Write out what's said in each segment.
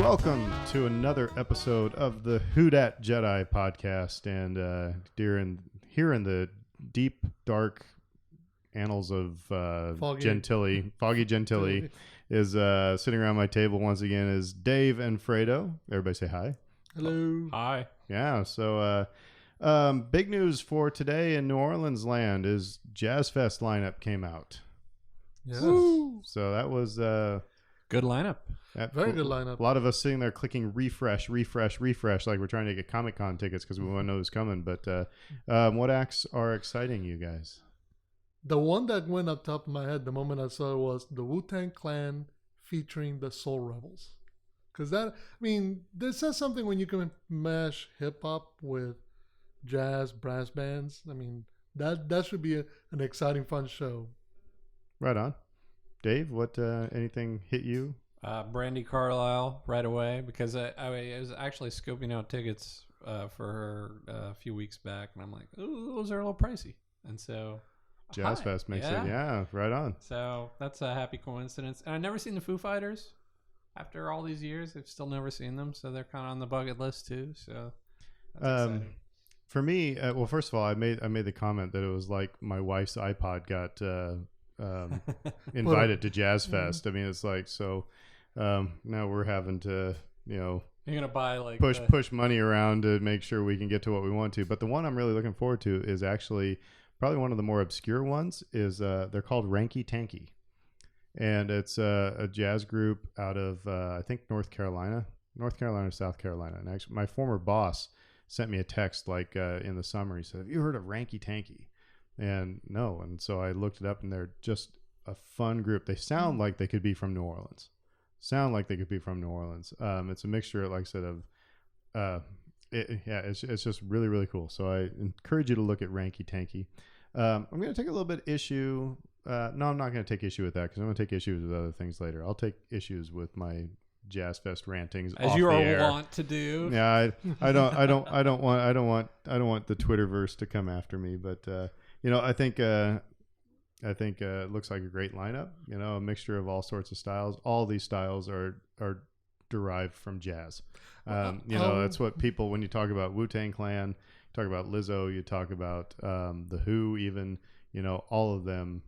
welcome to another episode of the Who Dat Jedi podcast. And here in the deep, dark annals of Foggy Gentili is sitting around my table once again is Dave and Fredo. Everybody say hi. Hello. Hi. Yeah, so big news for today in New Orleans land is Jazz Fest lineup came out. Yes. Woo! So that was... Good lineup. Very good lineup. A lot of us sitting there clicking refresh, like we're trying to get Comic-Con tickets because we want to know who's coming. But what acts are exciting you guys? The one that went up top of my head the moment I saw it was the Wu-Tang Clan featuring the Soul Rebels. Because this says something when you can mash hip-hop with jazz, brass bands. I mean, that should be an exciting, fun show. Right on. Dave, what anything hit you? Brandy Carlisle right away because I was actually scoping out tickets for her a few weeks back, and I'm like, ooh, those are a little pricey. And so Jazz Fest makes it, yeah, right on. So that's a happy coincidence. And I've never seen the Foo Fighters. After all these years, I've still never seen them, so they're kind of on the bucket list too. So that's exciting. For me, well, first of all, I made the comment that it was like my wife's iPod got invited to Jazz Fest. I mean, it's like so. Now we're having to, you're gonna buy like push money around to make sure we can get to what we want to. But the one I'm really looking forward to is actually probably one of the more obscure ones. Is they're called Ranky Tanky, and it's a jazz group out of I think North Carolina, South Carolina. And actually, my former boss sent me a text like in the summer. He said, "Have you heard of Ranky Tanky?" And no, and so I looked it up, and they're just a fun group. They sound like they could be from New Orleans. It's a mixture, like I said, of it's just really, really cool. So I encourage you to look at Ranky Tanky. I'm going to take a little bit issue. No, I'm not going to take issue with that because I'm going to take issues with other things later. I'll take issues with my Jazz Fest rantings as you are wont to do. Yeah, I don't want the Twitterverse to come after me, but I think it looks like a great lineup. A mixture of all sorts of styles. All these styles are derived from jazz. That's what people, when you talk about Wu-Tang Clan, you talk about Lizzo, you talk about the Who, even all of them.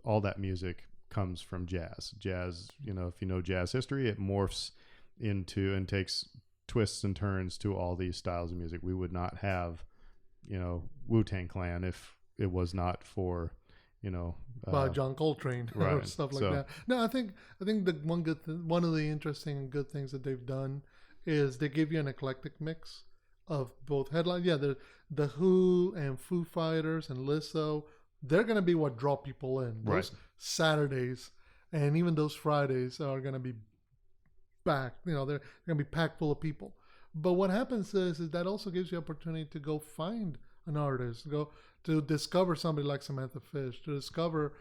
All that music comes from jazz. Jazz, if you know jazz history, it morphs into and takes twists and turns to all these styles of music. We would not have, Wu-Tang Clan if it was not for, by John Coltrane right. or stuff like that. No, I think the one of the interesting and good things that they've done is they give you an eclectic mix of both headlines. Yeah, the Who and Foo Fighters and Lizzo, they're going to be what draw people in. Those right. Saturdays and even those Fridays are going to be packed. They're going to be packed full of people. But what happens is that also gives you opportunity to go find an artist, to discover somebody like Samantha Fish, to discover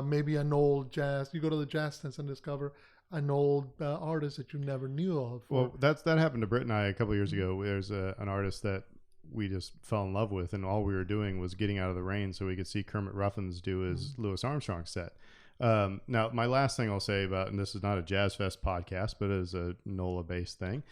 maybe an old jazz. You go to the jazz tent and discover an old artist that you never knew of. Well, that happened to Britt and I a couple of years ago. There's an artist that we just fell in love with, and all we were doing was getting out of the rain so we could see Kermit Ruffins do his Louis Armstrong set. Now, my last thing I'll say about, and this is not a Jazz Fest podcast, but it is a NOLA-based thing,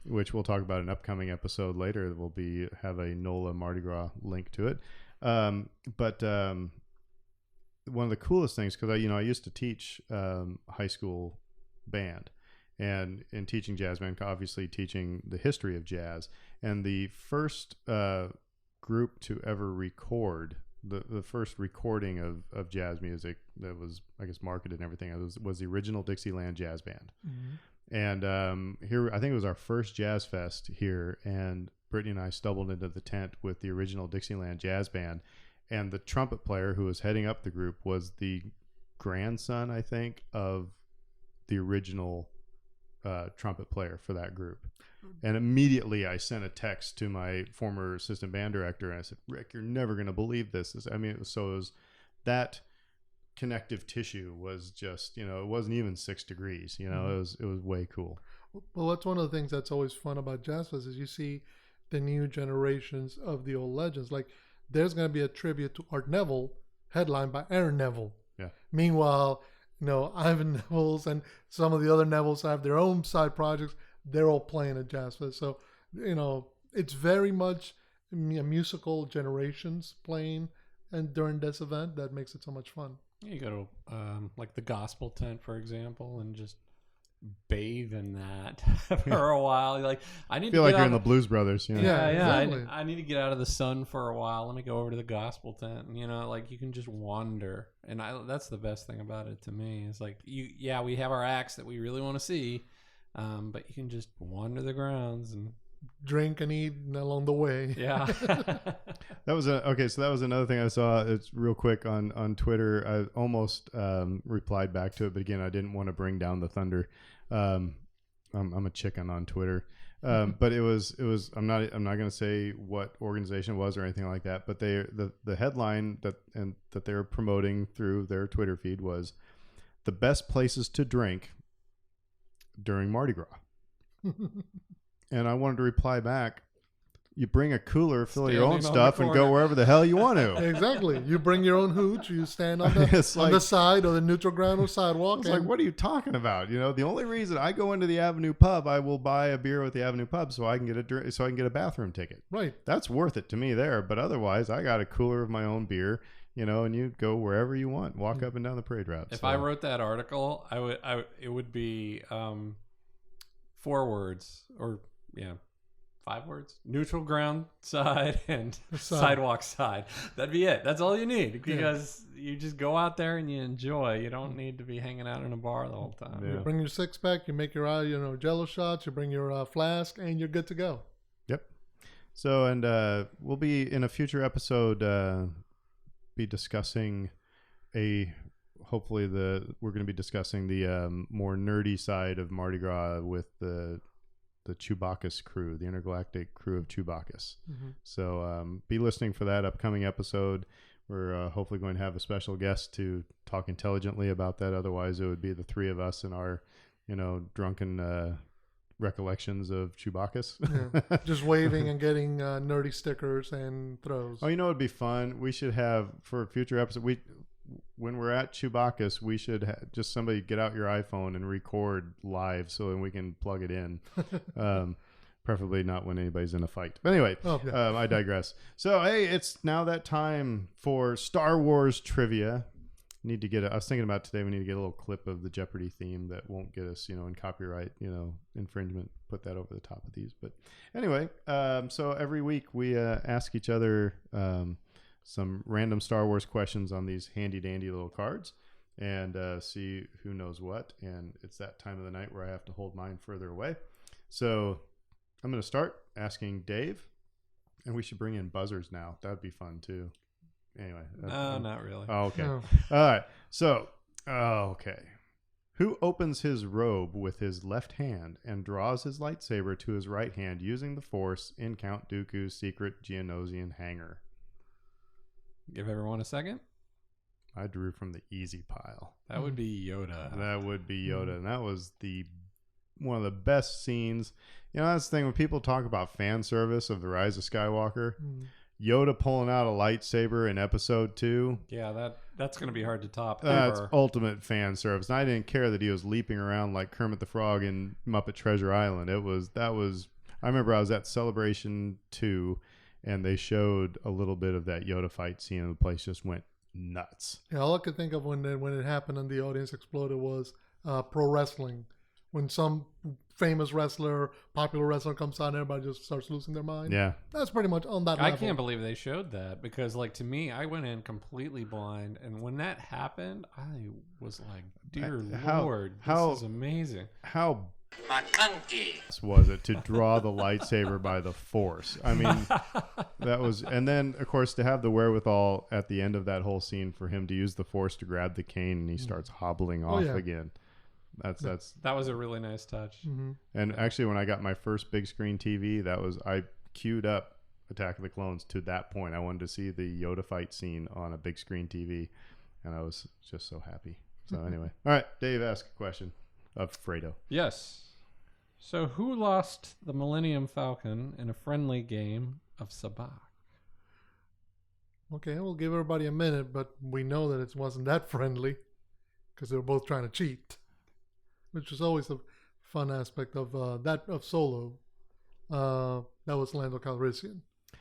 which we'll talk about in an upcoming episode later. That will have a NOLA Mardi Gras link to it. But one of the coolest things, because I used to teach high school band, and in teaching jazz band, obviously teaching the history of jazz, and the first group to ever record. The first recording of jazz music that was, I guess, marketed and everything was the original Dixieland Jazz Band. Mm-hmm. And here, I think it was our first Jazz Fest here, and Brittany and I stumbled into the tent with the original Dixieland Jazz Band, and the trumpet player who was heading up the group was the grandson, I think, of the original trumpet player for that group. And immediately I sent a text to my former assistant band director, and I said, "Rick, you're never going to believe this." It was that connective tissue was just, it wasn't even 6 degrees, it was way cool. Well, that's one of the things that's always fun about Jazz Fest is you see the new generations of the old legends. Like there's going to be a tribute to Art Neville headlined by Aaron Neville. Yeah. Meanwhile, Ivan Neville's and some of the other Nevilles have their own side projects. They're all playing at Jazz Fest. So, it's very much musical generations playing and during this event that makes it so much fun. You go to like the gospel tent, for example, and just bathe in that for a while. You're like, I need to feel get like you're out in the Blues Brothers. Yeah. Exactly. I need to get out of the sun for a while. Let me go over to the gospel tent, and like you can just wander. And that's the best thing about it to me. It's like we have our acts that we really want to see, but you can just wander the grounds and drink and eat along the way. Yeah. That was so that was another thing I saw. It's real quick on Twitter. I almost replied back to it, but again, I didn't want to bring down the thunder. I'm a chicken on Twitter, but it was. I'm not going to say what organization it was or anything like that. But the headline that they were promoting through their Twitter feed was the best places to drink during Mardi Gras. And I wanted to reply back, you bring a cooler, fill your own stuff, and go wherever the hell you want to. Exactly. You bring your own hooch. You stand on the side or the neutral ground or sidewalk. It's like, what are you talking about? The only reason I go into the Avenue Pub, I will buy a beer with the Avenue Pub so I can get a bathroom ticket. Right. That's worth it to me there. But otherwise, I got a cooler of my own beer, and you go wherever you want. Walk up and down the parade route. If I wrote that article, it would be 4 words or 5 words: neutral ground side and sidewalk side. That'd be it. That's all you need, because you just go out there and you enjoy. You don't need to be hanging out in a bar the whole time. You bring your 6-pack, you make your Jello shots, you bring your flask, and you're good to go. Yep. So, and we'll be in a future episode be discussing we're going to be discussing the more nerdy side of Mardi Gras with the Chewbacca's crew, the intergalactic crew of Chewbacca's. Mm-hmm. So be listening for that upcoming episode. We're hopefully going to have a special guest to talk intelligently about that. Otherwise, it would be the 3 of us and our, drunken recollections of Chewbacca's. Yeah. Just waving and getting nerdy stickers and throws. Oh, it'd be fun. We should have, for a future episode, when we're at Chewbacca's, we should just somebody get out your iPhone and record live so that we can plug it in. Preferably not when anybody's in a fight. But anyway, I digress. So, hey, it's now that time for Star Wars trivia. I was thinking about today, we need to get a little clip of the Jeopardy theme that won't get us, in copyright, infringement. Put that over the top of these. But anyway, so every week we ask each other some random Star Wars questions on these handy dandy little cards and see who knows what. And it's that time of the night where I have to hold mine further away. So I'm going to start asking Dave, and we should bring in buzzers now. That would be fun too. Anyway. No, not really. Oh, okay. No. All right. So, okay. Who opens his robe with his left hand and draws his lightsaber to his right hand using the Force in Count Dooku's secret Geonosian hangar? Give everyone a second. I drew from the easy pile. That would be Yoda. That would be Yoda. And that was one of the best scenes. That's the thing when people talk about fan service of the Rise of Skywalker. Yoda pulling out a lightsaber in episode 2. Yeah, that's going to be hard to top. That's ultimate fan service. And I didn't care that he was leaping around like Kermit the Frog in Muppet Treasure Island. I remember I was at Celebration 2 and they showed a little bit of that Yoda fight scene and the place just went nuts. Yeah, all I could think of when it happened and the audience exploded was pro wrestling. When some famous popular wrestler comes on, everybody just starts losing their mind. Yeah. That's pretty much on that level. I can't believe they showed that because, to me, I went in completely blind. And when that happened, I was like, dear Lord, this is amazing. How was it to draw the lightsaber by the Force? I mean, that was... And then, of course, to have the wherewithal at the end of that whole scene for him to use the Force to grab the cane and he starts hobbling off again. That was a really nice touch. Mm-hmm. And actually, when I got my first big screen TV, I queued up Attack of the Clones to that point. I wanted to see the Yoda fight scene on a big screen TV, and I was just so happy. So anyway, all right, Dave, ask a question of Fredo. Yes. So who lost the Millennium Falcon in a friendly game of Sabacc? Okay, we'll give everybody a minute, but we know that it wasn't that friendly. because they were both trying to cheat, which was always a fun aspect of Solo. That was Lando Calrissian.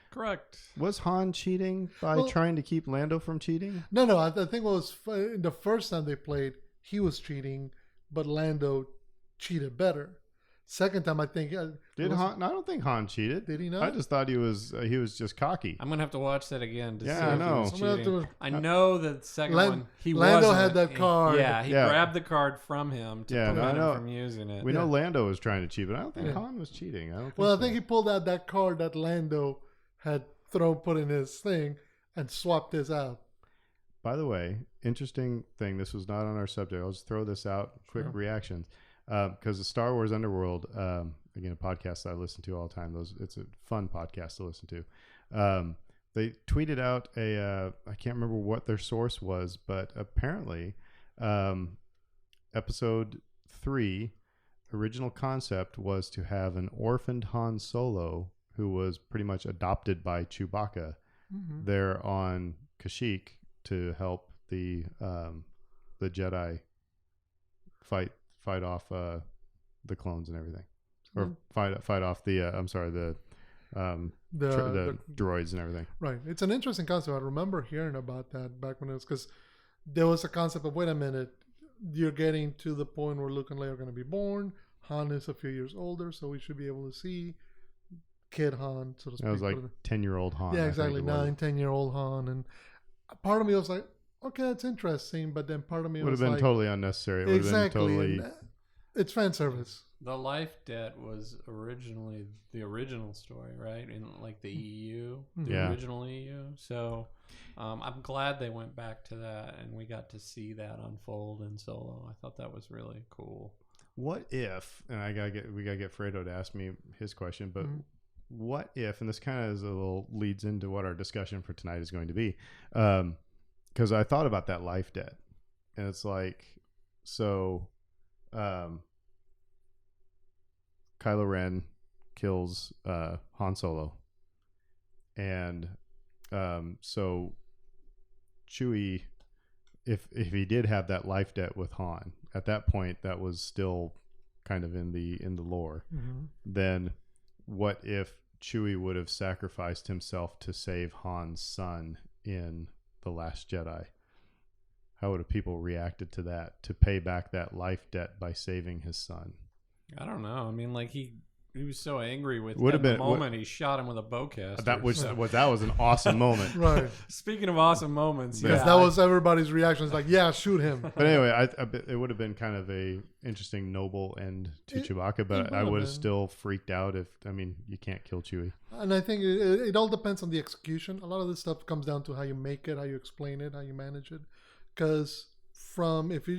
Correct. Was Han cheating by trying to keep Lando from cheating? No. I think it was the first time they played, he was cheating, but Lando cheated better. Second time, I think did Han? No, I don't think Han cheated. Did he not? I just thought he was just cocky. I'm gonna have to watch that again to see I if know. he was cheating. I know that the second one he Lando wasn't. had that card. He grabbed the card from him to prevent him from using it. We know Lando was trying to cheat, but I don't think Han was cheating. I think he pulled out that card that Lando had put in his thing and swapped this out. By the way, interesting thing. This was not on our subject. I'll just throw this out. Quick reactions. Because the Star Wars Underworld, again, a podcast that I listen to all the time. It's a fun podcast to listen to. They tweeted out I can't remember what their source was, but apparently, episode 3, original concept was to have an orphaned Han Solo who was pretty much adopted by Chewbacca there on Kashyyyk to help the Jedi fight off the clones and everything, or fight off the the droids and everything. Right. It's an interesting concept. I remember hearing about that back when it was, because there was a concept of, wait a minute, you're getting to the point where Luke and Leia are going to be born. Han is a few years older, so we should be able to see kid Han, so to speak. That was like 10-year-old Han. Yeah, exactly. 10-year-old Han. And part of me was like, okay, that's interesting. But then part of me would was have been like, totally unnecessary. It would have been totally... It's fan service. The life debt was originally the original story, right? In like the EU, the original EU. So I'm glad they went back to that and we got to see that unfold in Solo. I thought that was really cool. What if, and we gotta get Fredo to ask me his question, but what if, and this kind of is a little leads into what our discussion for tonight is going to be, because I thought about that life debt, and it's like, so Kylo Ren kills Han Solo, and so Chewie, if he did have that life debt with Han at that point, that was still kind of in the lore. Then what if Chewie would have sacrificed himself to save Han's son in The Last Jedi? How would have people reacted to that, to pay back that life debt by saving his son? I don't know. I mean, like he was so angry with the moment he shot him with a bowcaster. That was an awesome moment. Right. Speaking of awesome moments, because that was everybody's reaction. It's like, yeah, shoot him. But anyway, it would have been kind of a interesting, noble end to Chewbacca, but I would have still freaked out if, I mean, you can't kill Chewie. And I think it all depends on the execution. A lot of this stuff comes down to how you make it, how you explain it, how you manage it. Because if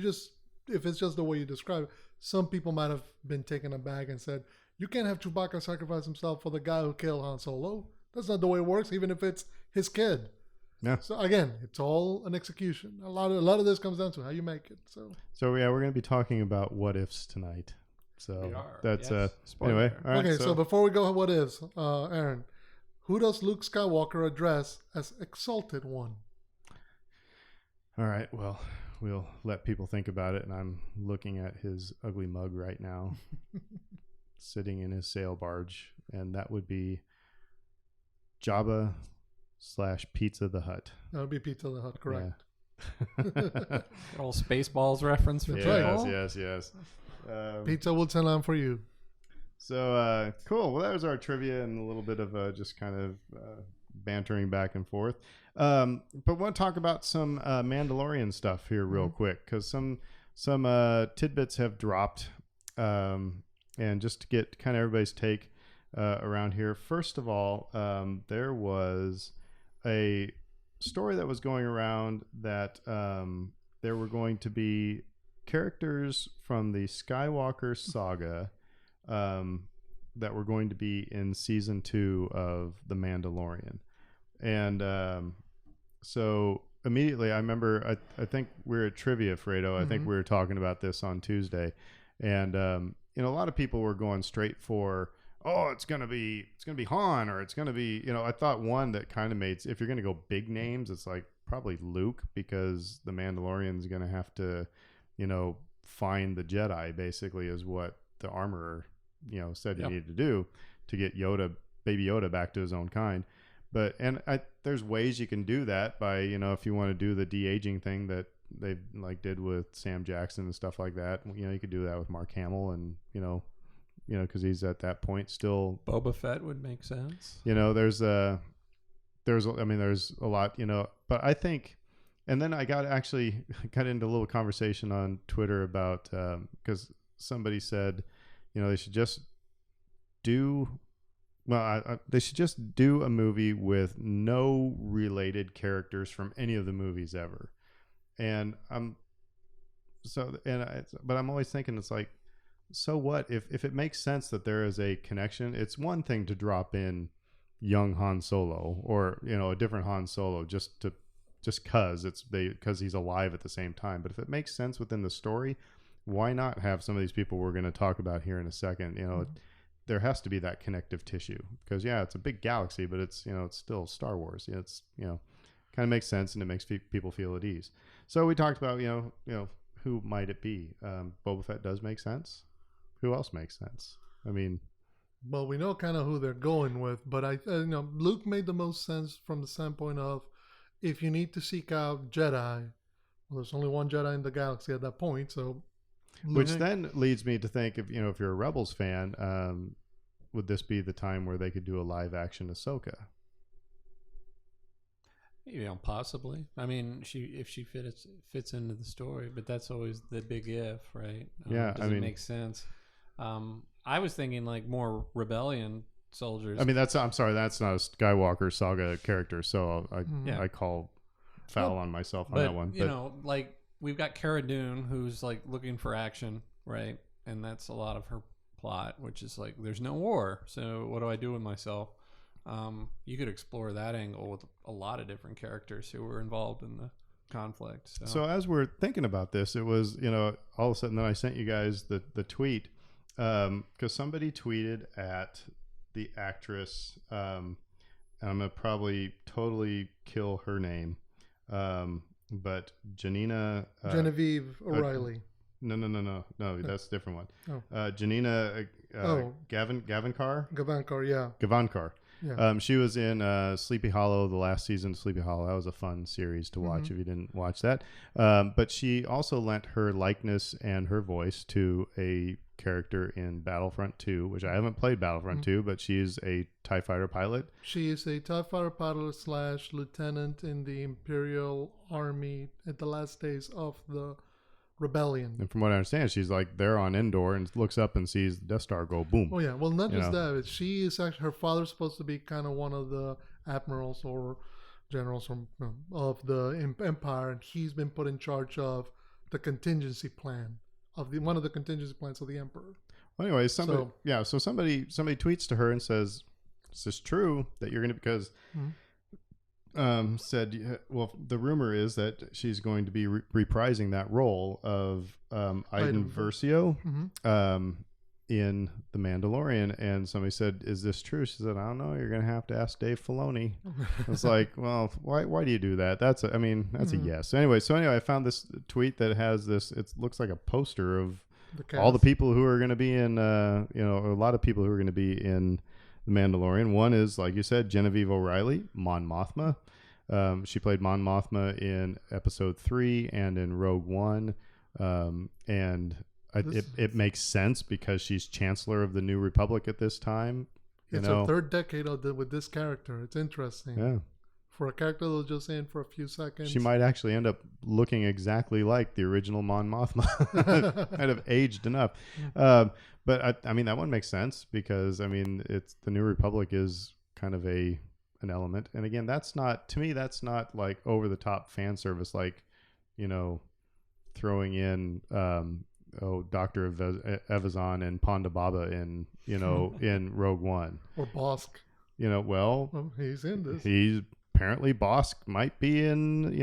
it's just the way you describe it, some people might have been taken aback and said, you can't have Chewbacca sacrifice himself for the guy who killed Han Solo. That's not the way it works, even if it's his kid. Yeah. So again, it's all an execution. A lot of this comes down to how you make it. So yeah, we're going to be talking about what ifs tonight. So we are. that's Spoiler. anyway. All right, so before we go, what ifs, Aaron? Who does Luke Skywalker address as Exalted One? All right. Well, we'll let people think about it, and I'm looking at his ugly mug right now. Sitting in his sail barge, and that would be Jabba/Pizza the Hut. That would be Pizza the Hut, correct? Yeah. Old Spaceballs reference. For Yes. Pizza will tell on for you. So cool. Well, that was our trivia and a little bit of just kind of bantering back and forth. But I want to talk about some Mandalorian stuff here real quick, because some tidbits have dropped. And just to get kind of everybody's take around here, first of all, there was a story that was going around that there were going to be characters from the Skywalker saga that were going to be in season 2 of The Mandalorian. And so immediately I remember, I think we were at Trivia, Fredo. I think we were talking about this on Tuesday. And a lot of people were going straight for, it's gonna be Han, or it's gonna be, I thought one that kind of made, if you're gonna go big names, it's like probably Luke, because the Mandalorian's gonna have to find the Jedi, basically, is what the armorer, said you Yep. needed to do to get baby Yoda back to his own kind. But, there's ways you can do that by, if you want to do the de-aging thing that they did with Sam Jackson and stuff like that, you could do that with Mark Hamill and, because he's at that point still. Boba Fett would make sense. There's a lot, but I think, and then I got into a little conversation on Twitter about, because somebody said, they should just do, they should just do a movie with no related characters from any of the movies ever. And but I'm always thinking, it's like, so what if it makes sense that there is a connection? It's one thing to drop in young Han Solo or a different Han Solo just because he's alive at the same time. But if it makes sense within the story, why not have some of these people we're going to talk about here in a second? There has to be that connective tissue, because it's a big galaxy, but it's it's still Star Wars. It's kind of makes sense, and it makes people feel at ease. So we talked about who might it be? Boba Fett does make sense. Who else makes sense? I mean, well, we know kind of who they're going with, but Luke made the most sense from the standpoint of, if you need to seek out Jedi, well, there's only one Jedi in the galaxy at that point, so. Which then leads me to think, if you're a Rebels fan, would this be the time where they could do a live action Ahsoka? Possibly. I mean, if she fits into the story, but that's always the big if, right? Yeah, does it make sense? I was thinking more Rebellion soldiers. I mean, I'm sorry, that's not a Skywalker saga character, so I call foul on myself on that one. But we've got Cara Dune, who's looking for action, right? And that's a lot of her plot, which is there's no war, so what do I do with myself? You could explore that angle with a lot of different characters who were involved in the conflict. So as we're thinking about this, it was, all of a sudden then I sent you guys the tweet, because somebody tweeted at the actress, and I'm going to probably totally kill her name, but Genevieve O'Reilly. No, that's a different one. Oh. Janina Gavankar? Gavankar. Yeah. She was in Sleepy Hollow, the last season of Sleepy Hollow. That was a fun series to watch if you didn't watch that. But she also lent her likeness and her voice to a character in Battlefront 2, which I haven't played Battlefront 2, but she's a TIE fighter pilot. She is a TIE fighter pilot / lieutenant in the Imperial Army at the last days of the Rebellion. And from what I understand, she's there on Endor and looks up and sees the Death Star go boom. Oh yeah, well, not just that. She is actually, her father's supposed to be kind of one of the admirals or generals of the Empire, and he's been put in charge of the contingency plan one of the contingency plans of the Emperor. Well, anyway, somebody tweets to her and says, "Is this true that you're going to?" Because said, well, the rumor is that she's going to be reprising that role of Iden Versio in The Mandalorian. And somebody said, "Is this true?" She said, "I don't know. You're going to have to ask Dave Filoni." It's well, why do you do that? That's a yes. Anyway, I found this tweet that has this. It looks like a poster of all the people who are going to be in, a lot of people who are going to be in The Mandalorian. One is, like you said, Genevieve O'Reilly, Mon Mothma. She played Mon Mothma in Episode 3 and in Rogue One. And it makes sense because she's Chancellor of the New Republic at this time. It's her third decade with this character. It's interesting. Yeah. For a character that was just in for a few seconds. She might actually end up looking exactly like the original Mon Mothma. Might have aged enough. But I mean, that one makes sense because, it's the New Republic is kind of an element. And again, that's not over the top fan service, throwing in, Dr. Evazan and Ponda Baba in, in Rogue One. Or Bosk. Well, he's in this. He's apparently Bosk might be in,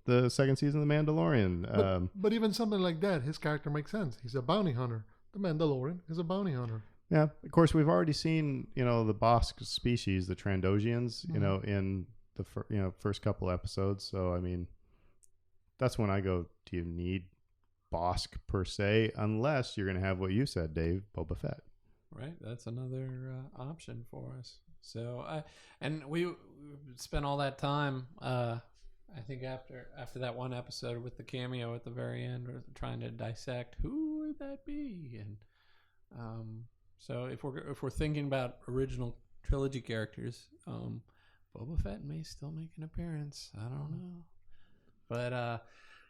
the second season of The Mandalorian. But even something like that, his character makes sense. He's a bounty hunter. The Mandalorian is a bounty hunter. Yeah, of course, we've already seen, the Bosk species, the Trandosians, in the first couple episodes. So, that's when I go, do you need Bosk per se, unless you're going to have what you said, Dave, Boba Fett. Right, that's another option for us. So, and we spent all that time. I think after that one episode with the cameo at the very end, we're trying to dissect who would that be, and so if we're thinking about original trilogy characters, Boba Fett may still make an appearance. I don't know, but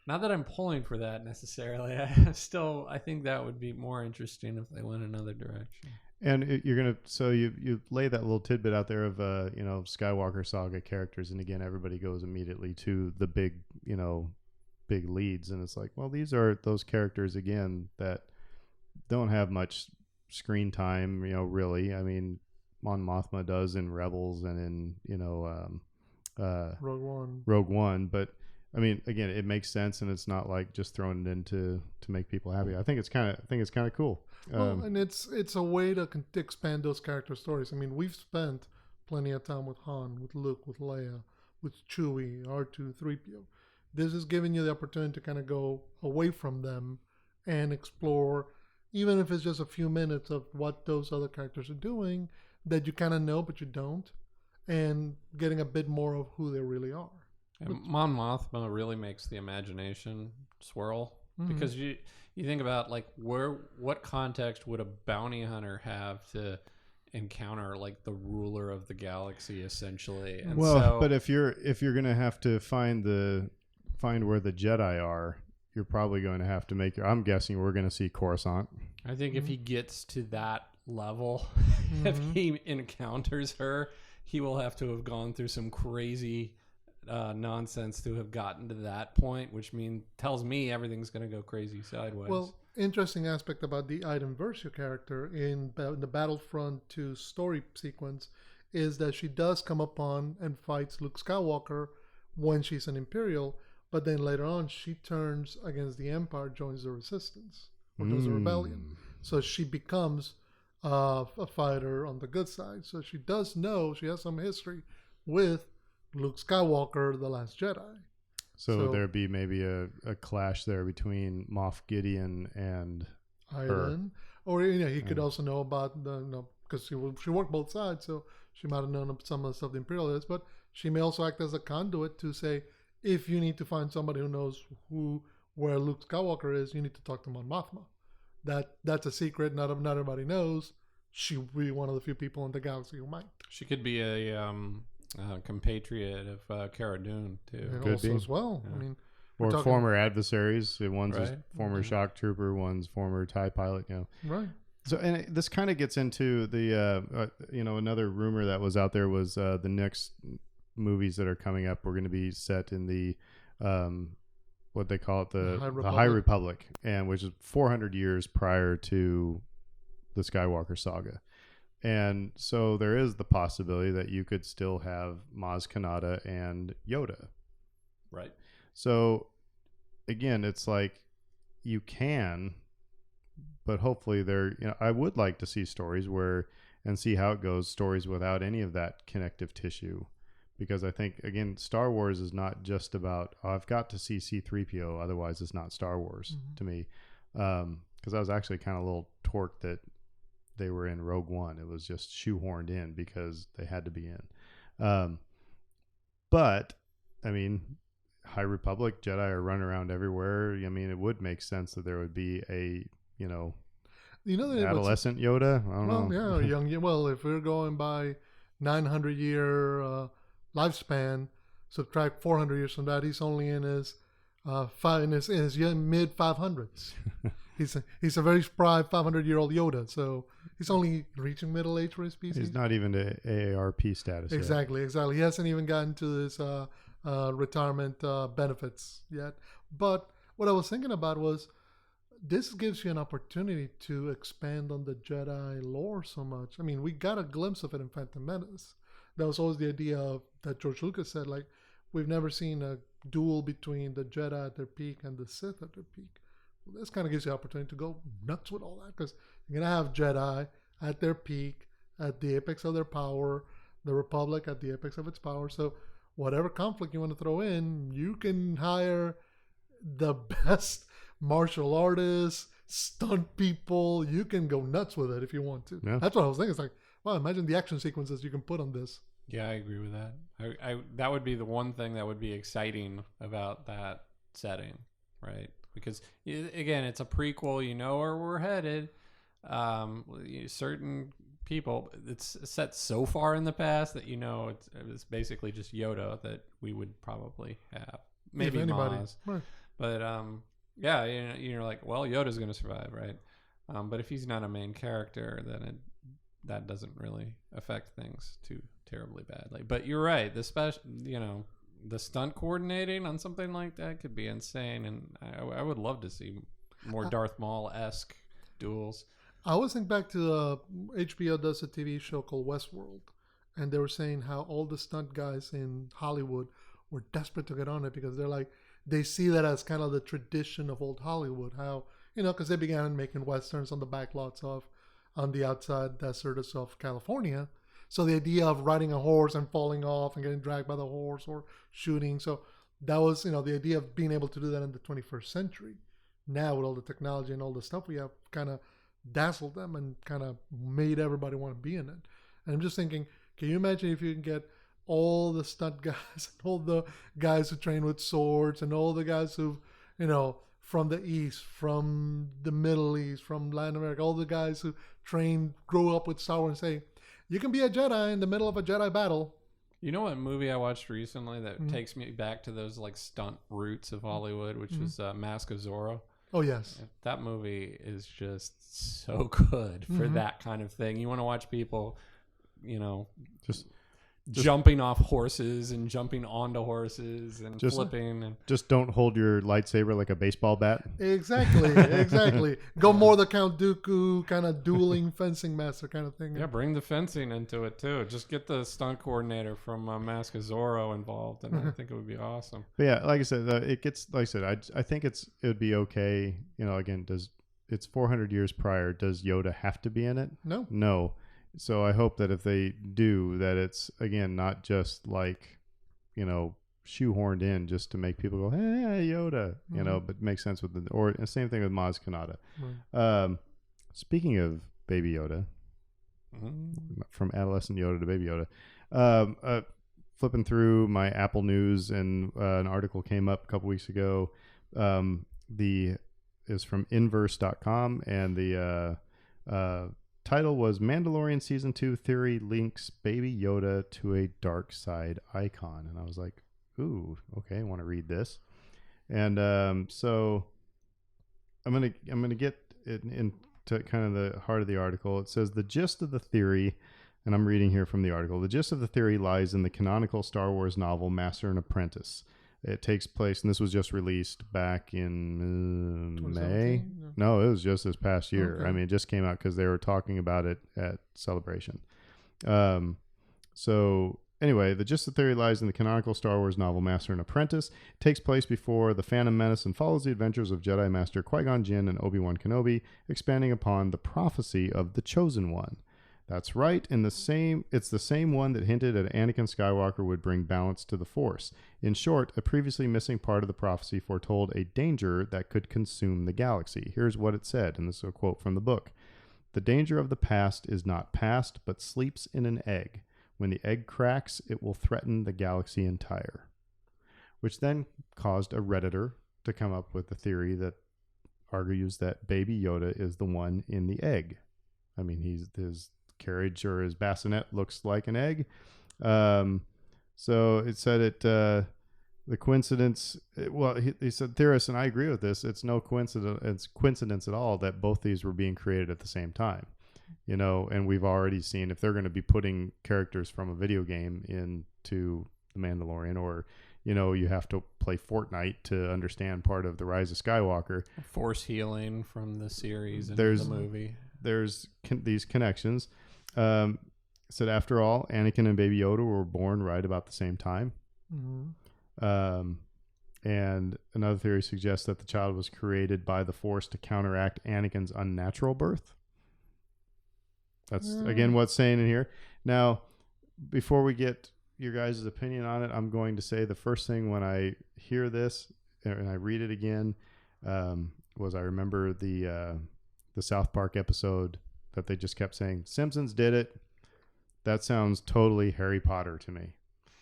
not that I'm pulling for that necessarily. I think that would be more interesting if they went another direction. And you're gonna, so you lay that little tidbit out there of Skywalker saga characters, and again everybody goes immediately to the big leads, and it's like, well, these are those characters again that don't have much screen time, really. I mean, Mon Mothma does in Rebels and in Rogue One, but I mean, again, it makes sense, and it's not like just throwing it in to make people happy. I think it's kind of cool. Well, and it's a way to expand those character stories. I mean, we've spent plenty of time with Han, with Luke, with Leia, with Chewie, R2, 3PO. This is giving you the opportunity to kind of go away from them and explore, even if it's just a few minutes of what those other characters are doing that you kind of know but you don't, and getting a bit more of who they really are. And Mon Mothma really makes the imagination swirl, because you think about like what context would a bounty hunter have to encounter like the ruler of the galaxy essentially. And but if you're gonna have to find where the Jedi are, you're probably going to have to make I'm guessing we're gonna see Coruscant. I think if he gets to that level, if he encounters her, he will have to have gone through some crazy nonsense to have gotten to that point, which tells me everything's going to go crazy sideways. Well, interesting aspect about the Iden Versio character in the Battlefront 2 story sequence is that she does come upon and fights Luke Skywalker when she's an Imperial, but then later on she turns against the Empire, joins the Resistance, or does the Rebellion. So she becomes a fighter on the good side. So she does know, she has some history with Luke Skywalker, the Last Jedi. So there'd be maybe a clash there between Moff Gideon and Iden. Or he could also know about because she worked both sides, so she might have known some of the stuff the Imperial is, but she may also act as a conduit to say, if you need to find somebody who knows where Luke Skywalker is, you need to talk to Mon Mothma. That's a secret not everybody knows. She would be one of the few people in the galaxy who might. She could be a compatriot of Cara Dune too. And could also be. as well. Yeah. I mean, or former adversaries. One's right. a former shock trooper, one's former TIE pilot. Right. So, and this kind of gets into the another rumor that was out there was the next movies that are coming up were going to be set in the what they call it, the High Republic, and which is 400 years prior to the Skywalker saga. And so there is the possibility that you could still have Maz Kanata and Yoda. Right. So again, it's like you can, but hopefully I would like to see stories and see how it goes, stories without any of that connective tissue. Because I think, again, Star Wars is not just about, I've got to see C-3PO, otherwise it's not Star Wars to me. Because I was actually kind of a little torqued that they were in Rogue One. It was just shoehorned in because they had to be in. But, I mean, High Republic Jedi are running around everywhere. I mean, it would make sense that there would be a, adolescent Yoda. I don't know. Yeah, young. Well, if we're going by 900-year lifespan, subtract 400 years from that, he's only in his mid 500s. He's a very spry 500-year-old Yoda, so he's only reaching middle age for his species. He's not even to AARP status Exactly. He hasn't even gotten to his retirement benefits yet. But what I was thinking about was, this gives you an opportunity to expand on the Jedi lore so much. I mean, we got a glimpse of it in Phantom Menace. That was always the idea that George Lucas said, like, we've never seen a duel between the Jedi at their peak and the Sith at their peak. Well, this kind of gives you the opportunity to go nuts with all that, because you're going to have Jedi at their peak, at the apex of their power, the Republic at the apex of its power. So whatever conflict you want to throw in, you can hire the best martial artists, stunt people. You can go nuts with it if you want to. Yeah. That's what I was thinking. It's like, wow, imagine the action sequences you can put on this. Yeah, I agree with that. I that would be the one thing that would be exciting about that setting, right? Because again, it's a prequel. You know where we're headed. Certain people, it's set so far in the past that it's basically just Yoda that we would probably have. Maybe if anybody. Maz. Right. But yeah, you're like, well, Yoda's going to survive, right? But if he's not a main character, then that doesn't really affect things too terribly badly. But you're right. The stunt coordinating on something like that could be insane, and I would love to see more Darth Maul-esque duels. I always think back to HBO does a TV show called Westworld, and they were saying how all the stunt guys in Hollywood were desperate to get on it because they're like, they see that as kind of the tradition of old Hollywood, how, because they began making westerns on the backlots on the outside deserts of California. So the idea of riding a horse and falling off and getting dragged by the horse or shooting. So that was, the idea of being able to do that in the 21st century. Now with all the technology and all the stuff we have, kind of dazzled them and kind of made everybody want to be in it. And I'm just thinking, can you imagine if you can get all the stunt guys and all the guys who train with swords and all the guys who, from the East, from the Middle East, from Latin America, all the guys who grew up with Star Wars and say, you can be a Jedi in the middle of a Jedi battle. You know what movie I watched recently that takes me back to those like stunt roots of Hollywood, which is Mask of Zorro? Oh, yes. That movie is just so good for that kind of thing. You want to watch people, just jumping off horses and jumping onto horses and flipping. And just don't hold your lightsaber like a baseball bat. Exactly. Go more the Count Dooku kind of dueling fencing master kind of thing. Yeah, bring the fencing into it too. Just get the stunt coordinator from Mask of Zorro involved, and I think it would be awesome. But yeah, like I said, I think it would be okay. Again, it's 400 years prior. Does Yoda have to be in it? No. So I hope that if they do, that it's, again, not just like, shoehorned in just to make people go, hey, Yoda, but makes sense with or the same thing with Maz Kanata. Speaking of Baby Yoda, from adolescent Yoda to Baby Yoda, flipping through my Apple News and an article came up a couple weeks ago. Is from inverse.com, and the title was Mandalorian Season 2 Theory Links Baby Yoda to a Dark Side Icon. And I was like, ooh, okay, I want to read this. And so I'm gonna get into kind of the heart of the article. It says the gist of the theory, and I'm reading here from the article, the gist of the theory lies in the canonical Star Wars novel Master and Apprentice. It takes place, and this was just released back in May. No, it was just this past year. Okay. I mean, it just came out because they were talking about it at Celebration. So anyway, the gist of the theory lies in the canonical Star Wars novel Master and Apprentice. It takes place before The Phantom Menace and follows the adventures of Jedi Master Qui-Gon Jinn and Obi-Wan Kenobi, expanding upon the prophecy of the Chosen One. That's right. It's the same one that hinted at Anakin Skywalker would bring balance to the Force. In short, a previously missing part of the prophecy foretold a danger that could consume the galaxy. Here's what it said, and this is a quote from the book. The danger of the past is not past, but sleeps in an egg. When the egg cracks, it will threaten the galaxy entire. Which then caused a Redditor to come up with the theory that argues that Baby Yoda is the one in the egg. I mean, his carriage or his bassinet looks like an egg. So it said the coincidence, he said, theorists, and I agree with this, it's no coincidence at all that both these were being created at the same time. And we've already seen if they're going to be putting characters from a video game into The Mandalorian, or, you have to play Fortnite to understand part of the Rise of Skywalker. Force healing from the series and the movie. There's these connections. Said after all, Anakin and Baby Yoda were born right about the same time. Mm-hmm. And another theory suggests that the child was created by the Force to counteract Anakin's unnatural birth. That's again what's saying in here. Now, before we get your guys' opinion on it, I'm going to say the first thing when I hear this and I read it again, was I remember the South Park episode that they just kept saying, Simpsons did it. That sounds totally Harry Potter to me.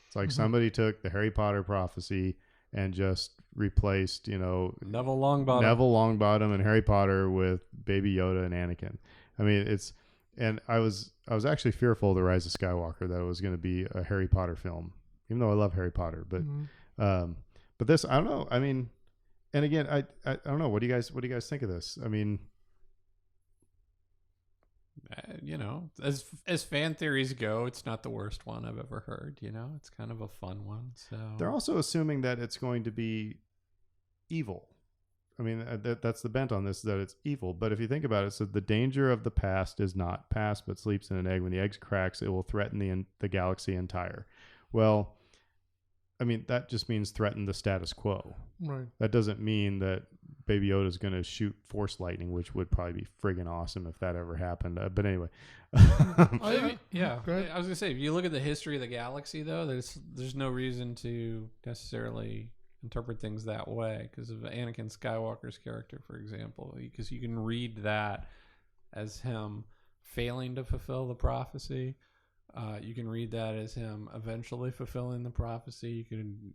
It's like somebody took the Harry Potter prophecy and just replaced, Neville Longbottom and Harry Potter with Baby Yoda and Anakin. I mean, and I was actually fearful of the Rise of Skywalker, that it was going to be a Harry Potter film, even though I love Harry Potter. But but this, I don't know. I mean, and again, I don't know. What do you guys think of this? I mean, as fan theories go, it's not the worst one I've ever heard. It's kind of a fun one. So they're also assuming that it's going to be evil. I mean, that's the bent on this, that it's evil. But if you think about it, so the danger of the past is not past, but sleeps in an egg. When the egg cracks, it will threaten the galaxy entire. Well, I mean, that just means threaten the status quo. Right. That doesn't mean that Baby Yoda is going to shoot force lightning, which would probably be friggin' awesome if that ever happened. But anyway. Yeah. I was going to say, if you look at the history of the galaxy, though, there's no reason to necessarily interpret things that way because of Anakin Skywalker's character, for example, because you can read that as him failing to fulfill the prophecy. You can read that as him eventually fulfilling the prophecy. You can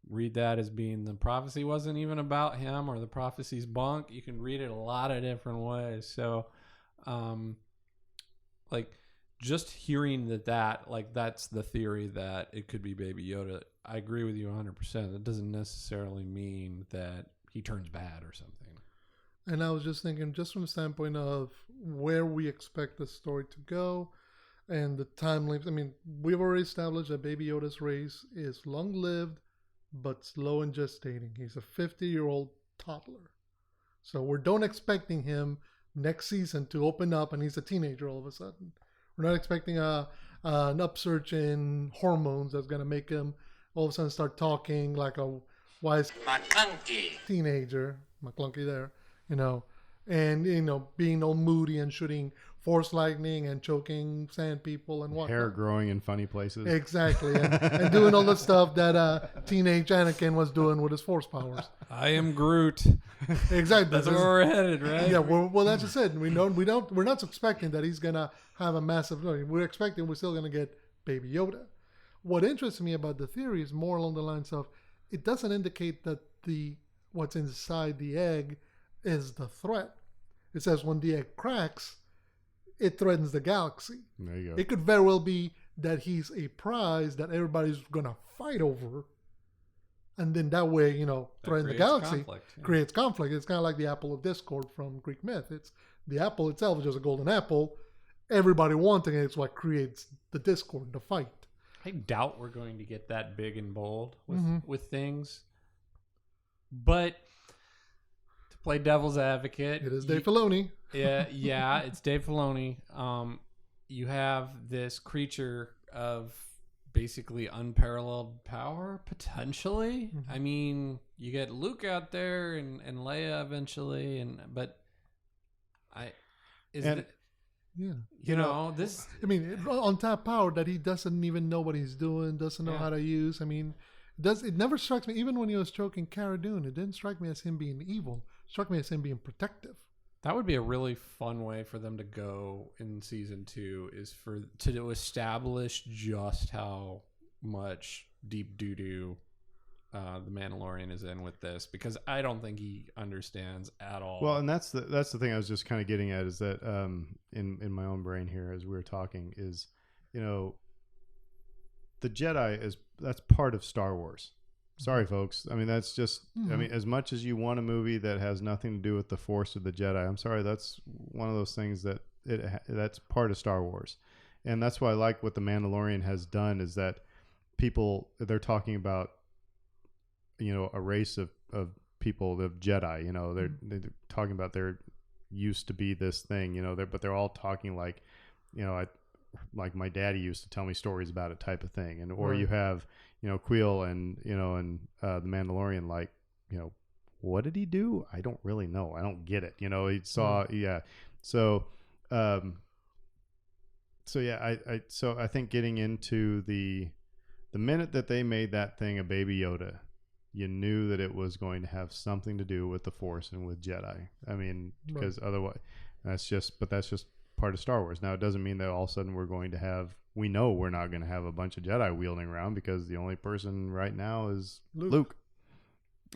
read that as being the prophecy wasn't even about him, or the prophecy's bunk. You can read it a lot of different ways. So, just hearing that's the theory that it could be Baby Yoda. I agree with you 100%. That doesn't necessarily mean that he turns bad or something. And I was just thinking, just from the standpoint of where we expect the story to go and the time length. I mean, we've already established that Baby Yoda's race is long-lived but slow in gestating. He's a 50-year-old toddler. So we're don't expecting him next season to open up and he's a teenager all of a sudden. We're not expecting an upsurge in hormones that's going to make him all of a sudden start talking like a wise teenager. McClunky there, and, being all moody and shooting force lightning and choking sand people and whatnot. Hair growing in funny places. Exactly. And doing all the stuff that teenage Anakin was doing with his force powers. I am Groot. Exactly. That's where we're headed, right? Yeah. Well, that's just it. We're not expecting that he's going to have a massive, we're expecting we're still going to get Baby Yoda. What interests me about the theory is more along the lines of, it doesn't indicate that what's inside the egg is the threat. It says when the egg cracks, it threatens the galaxy. There you go. It could very well be that he's a prize that everybody's going to fight over. And then that way, threaten the galaxy. Creates conflict. It's kind of like the apple of discord from Greek myth. It's the apple itself is just a golden apple. Everybody wanting it is what creates the discord, the fight. I doubt we're going to get that big and bold with things. But to play devil's advocate, it is Dave Filoni. Yeah, it's Dave Filoni. You have this creature of basically unparalleled power, potentially. Mm-hmm. I mean, you get Luke out there and Leia eventually, this. I mean, on-tap power that he doesn't even know what he's doing, doesn't know how to use. I mean, it never strikes me, even when he was choking Cara Dune, it didn't strike me as him being evil. It struck me as him being protective. That would be a really fun way for them to go in season 2, is to establish just how much deep doo-doo the Mandalorian is in with this, because I don't think he understands at all. Well, and that's the thing I was just kind of getting at, is that in my own brain here as we were talking is, the Jedi that's part of Star Wars. Sorry, folks. I mean, that's just, I mean, as much as you want a movie that has nothing to do with the Force or the Jedi, I'm sorry, that's one of those things that's part of Star Wars. And that's why I like what the Mandalorian has done, is that they're talking about, a race of people, of Jedi, they're talking about they're used to be this thing, but they're all talking like, like my daddy used to tell me stories about it type of thing. And, or you have, Queel and the Mandalorian, like, what did he do? I don't really know. I don't get it. He saw, So, I think getting into the minute that they made that thing a Baby Yoda, you knew that it was going to have something to do with the Force and with Jedi. I mean, because otherwise, that's just part of Star Wars. Now, it doesn't mean that all of a sudden we know we're not going to have a bunch of Jedi wielding around, because the only person right now is Luke.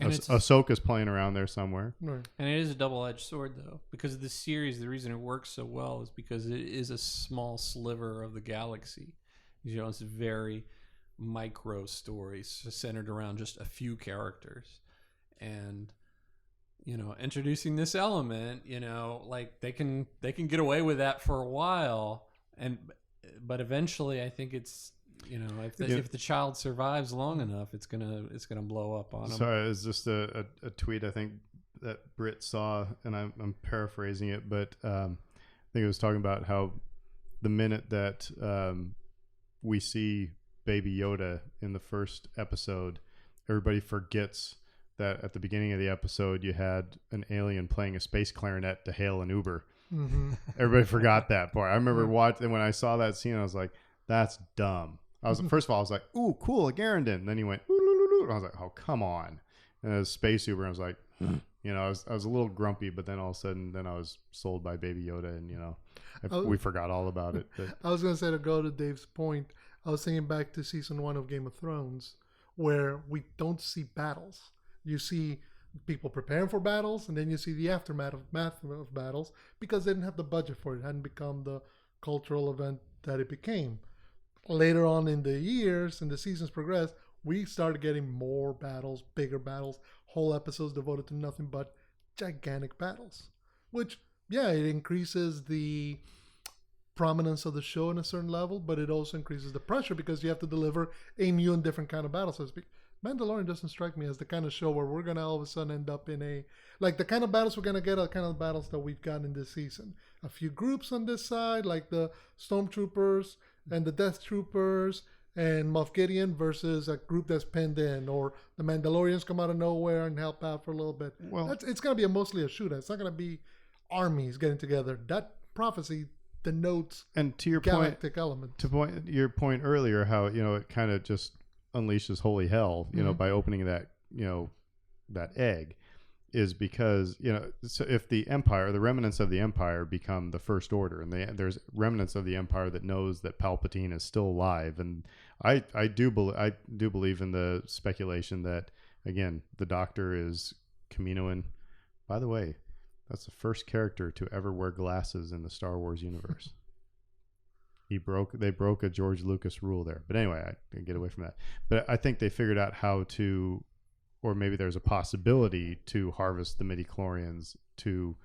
And Ahsoka's playing around there somewhere. Right. And it is a double-edged sword, though, because this series, the reason it works so well is because it is a small sliver of the galaxy. You know, it's a very micro story centered around just a few characters. And, you know, introducing this element, you know, like they can get away with that for a while, but eventually I think it's, you know, if the child survives long enough, it's gonna blow up on them. Sorry, it was just a tweet I think that Britt saw, and I'm paraphrasing it, but I think it was talking about how the minute that we see Baby Yoda in the first episode, everybody forgets that at the beginning of the episode you had an alien playing a space clarinet to hail an Uber. Mm-hmm. Everybody forgot that part. I remember watching when I saw that scene. I was like, "That's dumb." First of all, I was like, "Ooh, cool, a Garandon." And then he went, "Ooh," and I was like, "Oh, come on!" And it was Space Uber. And I was like, you know, I was a little grumpy, but then all of a sudden, then I was sold by Baby Yoda, and you know, we forgot all about it. But. I was gonna say, to go to Dave's point, I was thinking back to season 1 of Game of Thrones, where we don't see battles. You see people preparing for battles, and then you see the aftermath of battles, because they didn't have the budget for it. It hadn't become the cultural event that it became. Later on in the years and the seasons progressed, we started getting more battles, bigger battles, whole episodes devoted to nothing but gigantic battles, which, yeah, it increases the prominence of the show in a certain level, but it also increases the pressure because you have to deliver a new and different kind of battle, so to speak. Mandalorian doesn't strike me as the kind of show where we're going to all of a sudden end up in like the kind of battles we're going to get are the kind of battles that we've gotten in this season. A few groups on this side, like the Stormtroopers and the Death Troopers and Moff Gideon versus a group that's pinned in, or the Mandalorians come out of nowhere and help out for a little bit. Well, it's going to be mostly a shootout. It's not going to be armies getting together. That prophecy denotes and to your galactic element. Your point earlier, how, you know, it kind of just unleashes holy hell, you know, by opening that, you know, that egg, is because, you know, so if the Empire, the remnants of the Empire become the First Order, and there's remnants of the Empire that knows that Palpatine is still alive, and I do believe in the speculation that, again, the Doctor is Kaminoan. By the way, that's the first character to ever wear glasses in the Star Wars universe. They broke a George Lucas rule there. But anyway, I can get away from that. But I think they figured out how to, or maybe there's a possibility to harvest the midichlorians to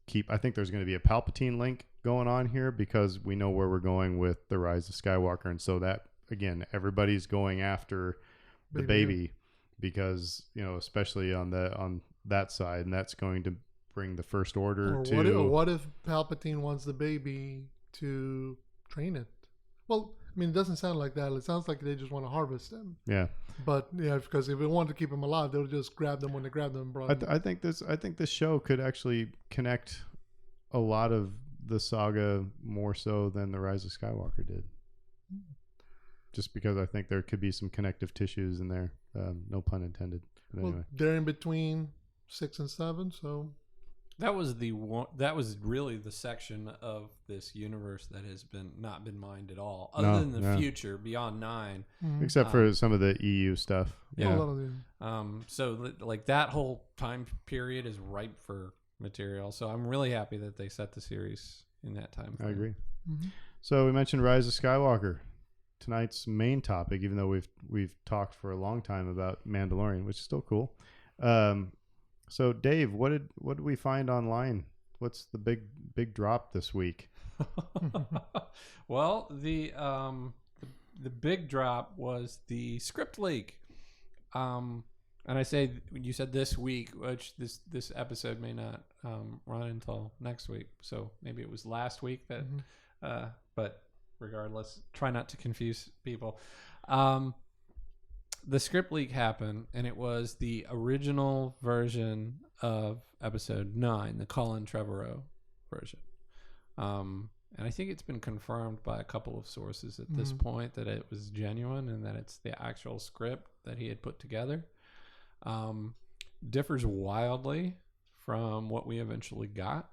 keep. I think there's going to be a Palpatine link going on here, because we know where we're going with the Rise of Skywalker. And so that, again, everybody's going after the baby because, you know, especially on that side, and that's going to bring the First Order what if Palpatine wants the baby to train it? Well, I mean, it doesn't sound like that. It sounds like they just want to harvest them. Yeah. But yeah, because if they wanted to keep them alive, they'll just grab them when they grab them and brought them. I think this show could actually connect a lot of the saga more so than the Rise of Skywalker did. Just because I think there could be some connective tissues in there. No pun intended. But anyway. They're in between 6 and 7, so. That was really the section of this universe that has not been mined at all, other than the future beyond 9, except for some of the EU stuff. Yeah. So like that whole time period is ripe for material. So I'm really happy that they set the series in that time frame. I agree. Mm-hmm. So we mentioned Rise of Skywalker, tonight's main topic, even though we've talked for a long time about Mandalorian, which is still cool. So Dave, what did we find online? What's the big drop this week? Well, the big drop was the script leak. And I say, you said this week, which this episode may not run until next week. So maybe it was last week that, but regardless, try not to confuse people. The script leak happened, and it was the original version of episode 9, the Colin Trevorrow version. And I think it's been confirmed by a couple of sources at this point that it was genuine and that it's the actual script that he had put together. differs wildly from what we eventually got,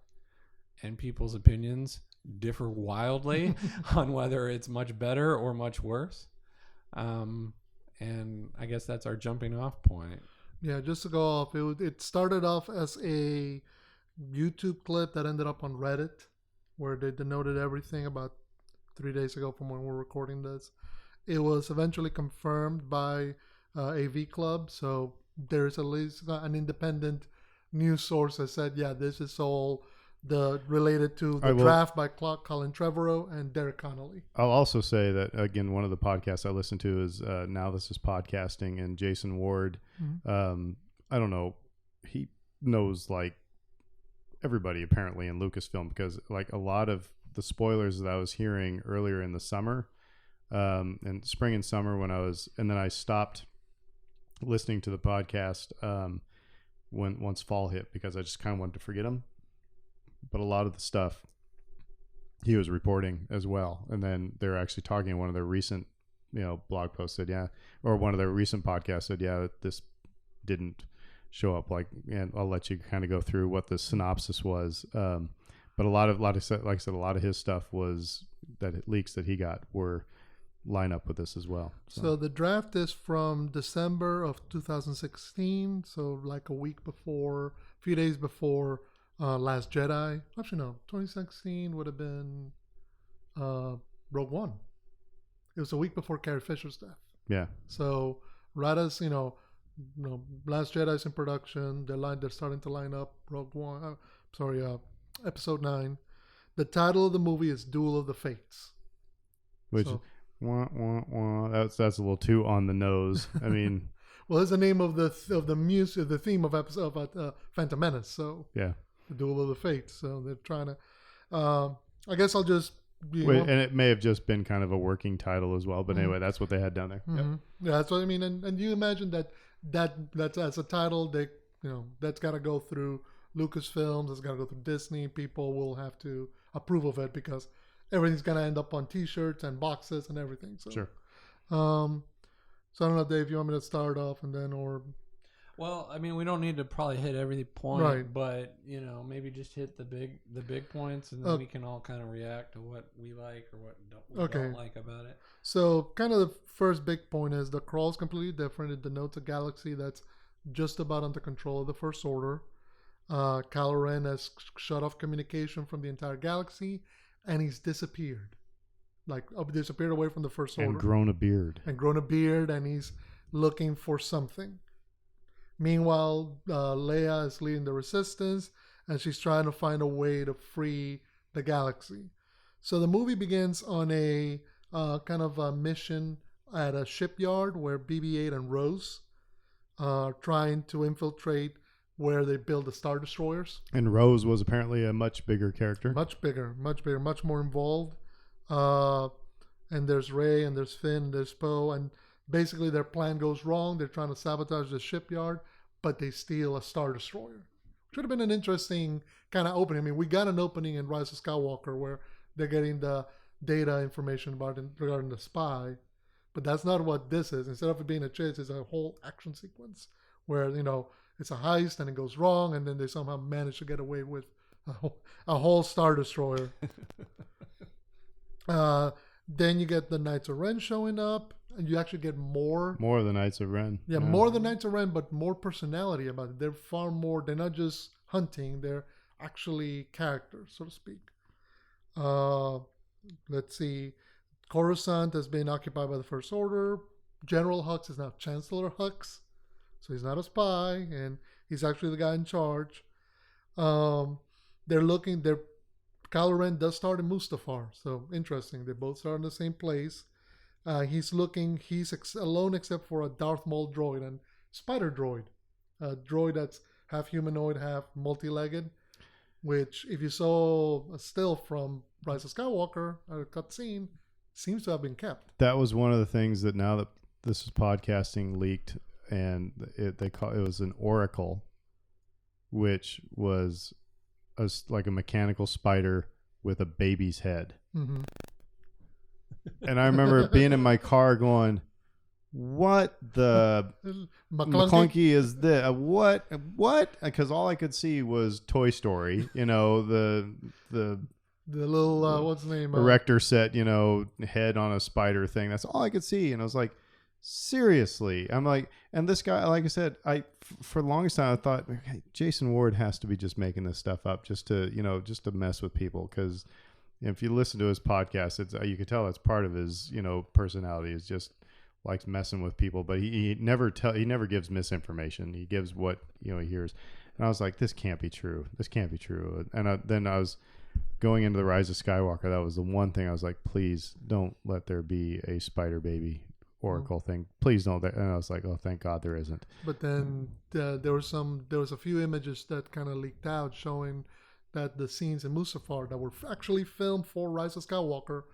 and people's opinions differ wildly on whether it's much better or much worse. And I guess that's our jumping off point. Yeah, just to go off, it started off as a YouTube clip that ended up on Reddit, where they denoted everything about 3 days ago from when we're recording this. It was eventually confirmed by AV Club, so there's at least an independent news source that said, yeah, this is all related to the draft by Colin Trevorrow and Derek Connolly. I'll also say that, again, one of the podcasts I listen to is Now This Is Podcasting, and Jason Ward. Mm-hmm. I don't know. He knows like everybody apparently in Lucasfilm, because like a lot of the spoilers that I was hearing earlier in the summer, and spring and summer and then I stopped listening to the podcast once fall hit, because I just kind of wanted to forget them. But a lot of the stuff he was reporting as well. And then they're actually talking in one of their recent, blog posts said, or one of their recent podcasts said, this didn't show up. Like, and I'll let you kind of go through what the synopsis was. But a lot of, like I said, a lot of his stuff was that leaks that he got were line up with this as well. So the draft is from December of 2016. So like a few days before Last Jedi. Actually, no, 2016 would have been Rogue One. It was a week before Carrie Fisher's death. Yeah. So right as Last Jedi's in production, they're starting to line up Rogue One. Episode 9. The title of the movie is Duel of the Fates. Which that's a little too on the nose. I mean, well, it's the name of the music, the theme of episode Phantom Menace. So yeah. The Duel of the Fates. So they're trying to. I guess I'll just. And it may have just been kind of a working title as well, but anyway, that's what they had down there. Mm-hmm. Yep. Yeah, that's what I mean. And you imagine that's as a title, that's got to go through Lucasfilms. It's got to go through Disney. People will have to approve of it because everything's gonna end up on T-shirts and boxes and everything. So. Sure. So I don't know, Dave. You want me to start off and then or. Well, I mean, we don't need to probably hit every point, right. But maybe just hit the big points, and then we can all kind of react to what we like or what we don't like about it. So, kind of the first big point is the crawl is completely different. It denotes a galaxy that's just about under control of the First Order. Kylo Ren has shut off communication from the entire galaxy, and he's disappeared, disappeared away from the First Order, and grown a beard, and he's looking for something. Meanwhile, Leia is leading the resistance, and she's trying to find a way to free the galaxy. So the movie begins on a kind of a mission at a shipyard where BB-8 and Rose are trying to infiltrate where they build the Star Destroyers. And Rose was apparently a much bigger character. Much bigger, much more involved. And there's Rey, and there's Finn, and there's Poe, and basically their plan goes wrong. They're trying to sabotage the shipyard, but they steal a Star Destroyer. Should have been an interesting kind of opening. I mean, we got an opening in Rise of Skywalker where they're getting the data information regarding the spy, but that's not what this is. Instead of it being a chase, it's a whole action sequence where, it's a heist and it goes wrong, and then they somehow manage to get away with a whole Star Destroyer. Then you get the Knights of Ren showing up, and you actually get more of the Knights of Ren. Yeah, more of the Knights of Ren, but more personality about it. They're far more. They're not just hunting; they're actually characters, so to speak. Let's see. Coruscant has been occupied by the First Order. General Hux is now Chancellor Hux, so he's not a spy, and he's actually the guy in charge. Kylo Ren does start in Mustafar, so interesting. They both start in the same place. He's alone except for a Darth Maul droid and Spider droid. A droid that's half humanoid, half multi-legged, which if you saw a still from Rise of Skywalker, a cutscene, seems to have been kept. That was one of the things that now that this is podcasting leaked, and it was an Oracle, which was like a mechanical spider with a baby's head. Mm-hmm. And I remember being in my car going, what the McClunky is this? What? Because all I could see was Toy Story. The little what's the name? Erector set. Head on a spider thing. That's all I could see, and I was like, seriously. I'm like, and this guy, like I said, for the longest time I thought, okay, Jason Ward has to be just making this stuff up just to mess with people, because if you listen to his podcast, it's you can tell it's part of his personality is just likes messing with people, but he never gives misinformation. He gives what he hears, and I was like, this can't be true. And then I was going into the Rise of Skywalker. That was the one thing I was like, please don't let there be a spider baby Oracle thing. Please don't. And I was like, oh, thank God there isn't. But then there was a few images that kind of leaked out showing that the scenes in Mustafar that were actually filmed for Rise of Skywalker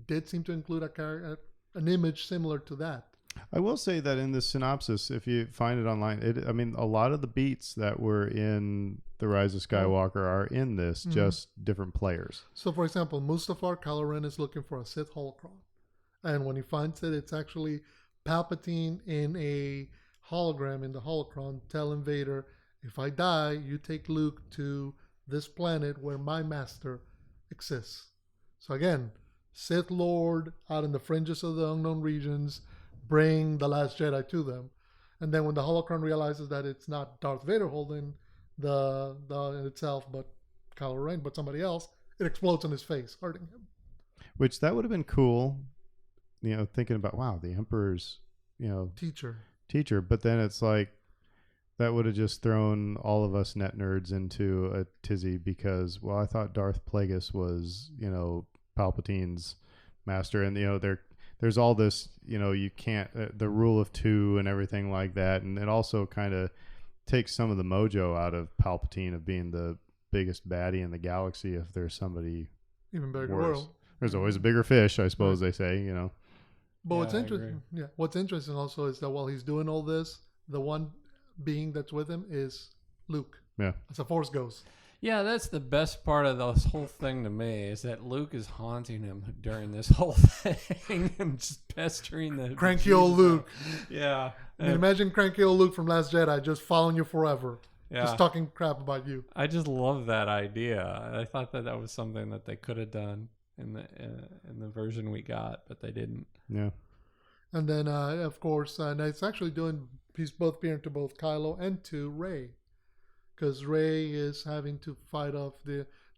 did seem to include an image similar to that. I will say that in the synopsis, if you find it online, a lot of the beats that were in the Rise of Skywalker are in this, just different players. So, for example, Mustafar, Kylo Ren is looking for a Sith holocron. And when he finds it, it's actually Palpatine in a hologram in the holocron telling Vader, if I die, you take Luke to this planet where my master exists. So again, Sith Lord out in the fringes of the unknown regions, bring the Last Jedi to them. And then when the holocron realizes that it's not Darth Vader holding the itself, but Kylo Ren, but somebody else, it explodes on his face, hurting him. Which that would have been cool. Thinking about, wow, the Emperor's, teacher. But then it's like, that would have just thrown all of us net nerds into a tizzy because, well, I thought Darth Plagueis was, Palpatine's master. And, there's all this, you can't, the rule of two and everything like that. And it also kind of takes some of the mojo out of Palpatine of being the biggest baddie in the galaxy if there's somebody even bigger worse. World. There's always a bigger fish, I suppose they say, But what's interesting also is that while he's doing all this, the one being that's with him is Luke. Yeah. As a Force ghost. Yeah, that's the best part of this whole thing to me is that Luke is haunting him during this whole thing and just pestering the cranky old Luke. Yeah. Imagine cranky old Luke from Last Jedi just following you forever. Yeah. Just talking crap about you. I just love that idea. I thought that was something that they could have done in the version we got, but they didn't. Yeah. And then, of course, and it's actually he's both appearing to both Kylo and to Rey. Because Rey is having to fight off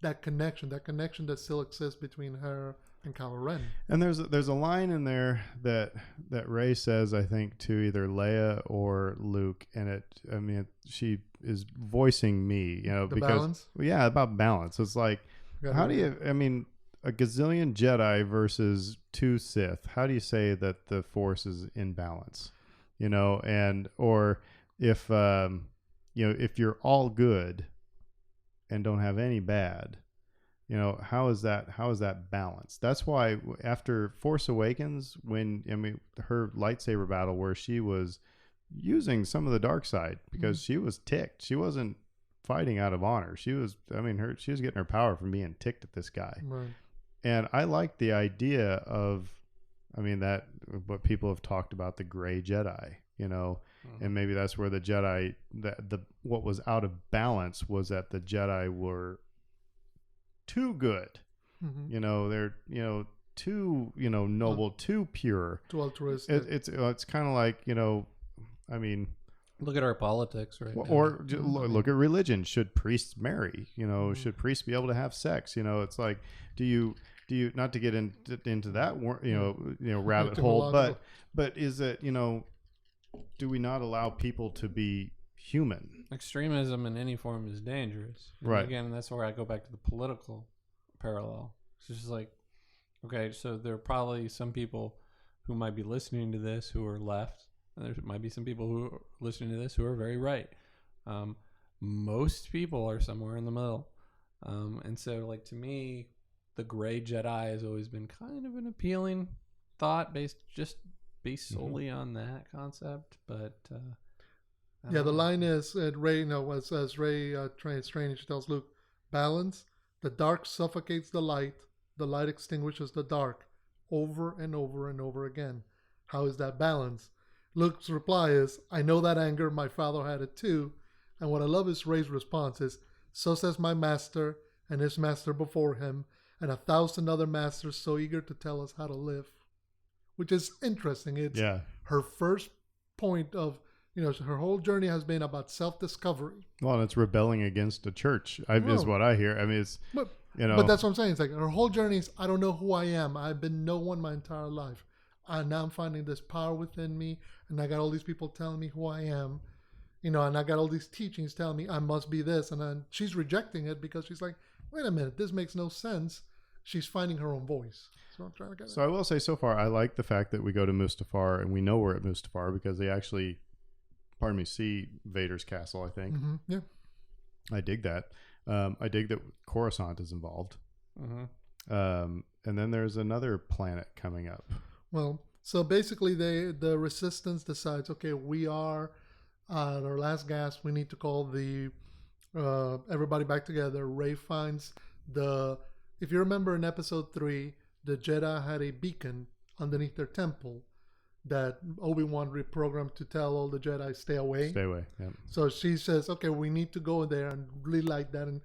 that connection that still exists between her and Kylo Ren. And there's a line in there that Rey says, I think, to either Leia or Luke, and she is voicing me, because balance? Yeah, about balance. It's like, how do you? A gazillion Jedi versus 2 Sith. How do you say that the Force is in balance? Or if if you're all good and don't have any bad, how is that balanced? That's why after Force Awakens, when her lightsaber battle where she was using some of the dark side because she was ticked. She wasn't fighting out of honor. She was she was getting her power from being ticked at this guy. Right. And I like the idea of that what people have talked about, the gray Jedi, and maybe that's where the Jedi, what was out of balance was that the Jedi were too good. Mm-hmm. They're, too, noble, too pure. Too altruistic. It's kind of like, look at our politics right now. Or look at religion. Should priests marry? Should priests be able to have sex? It's like, do you not to get into that rabbit hole, but is it do we not allow people to be human? Extremism in any form is dangerous. And right. Again, that's where I go back to the political parallel. It's just like, okay, so there are probably some people who might be listening to this who are left. And there might be some people who are listening to this who are very right. Most people are somewhere in the middle. And so, like, to me, the gray Jedi has always been kind of an appealing thought based solely on that concept. But the line is Rey. As Rey trains training, she tells Luke, "Balance. The dark suffocates the light extinguishes the dark, over and over and over again. How is that balance?" Luke's reply is, I know that anger. My father had it too. And what I love is Rey's response is, so says my master and his master before him, and 1,000 other masters so eager to tell us how to live. Which is interesting. It's her first point of, her whole journey has been about self-discovery. Well, and it's rebelling against the church, is what I hear. I mean, it's, but that's what I'm saying. It's like her whole journey is, I don't know who I am. I've been no one my entire life. And now I'm finding this power within me, and I got all these people telling me who I am. And I got all these teachings telling me I must be this. And then she's rejecting it because she's like, wait a minute, this makes no sense. She's finding her own voice. So I'm trying to get it. So I will say so far, I like the fact that we go to Mustafar and we know we're at Mustafar because they actually, see Vader's castle, I think. Mm-hmm. Yeah. I dig that. I dig that Coruscant is involved. Mm-hmm. And then there's another planet coming up. Well, so basically the Resistance decides, okay, we are at our last gasp. We need to call the everybody back together. Rey finds if you remember in episode 3, the Jedi had a beacon underneath their temple that Obi-Wan reprogrammed to tell all the Jedi, stay away. Stay away, yeah. So she says, okay, we need to go there and relight that and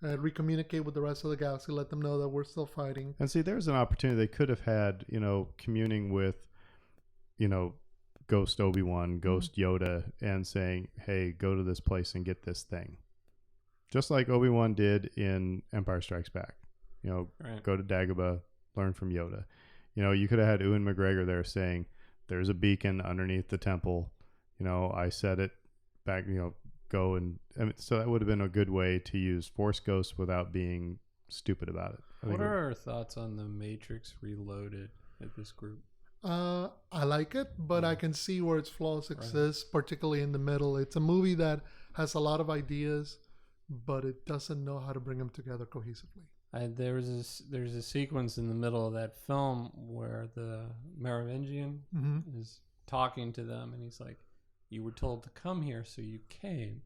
recommunicate with the rest of the galaxy, let them know that we're still fighting. And see, there's an opportunity. They could have had, communing with, Ghost Obi-Wan, Ghost Yoda, and saying, hey, go to this place and get this thing. Just like Obi-Wan did in Empire Strikes Back. Right. Go to Dagobah, learn from Yoda. You could have had Ewan McGregor there saying, there's a beacon underneath the temple. I said it back, go and... so that would have been a good way to use Force Ghosts without being stupid about it. What are our thoughts on The Matrix Reloaded at this group? I like it, but I can see where its flaws exist, particularly in the middle. It's a movie that has a lot of ideas, but it doesn't know how to bring them together cohesively. There's a sequence in the middle of that film where the Merovingian is talking to them, and he's like, "You were told to come here, so you came."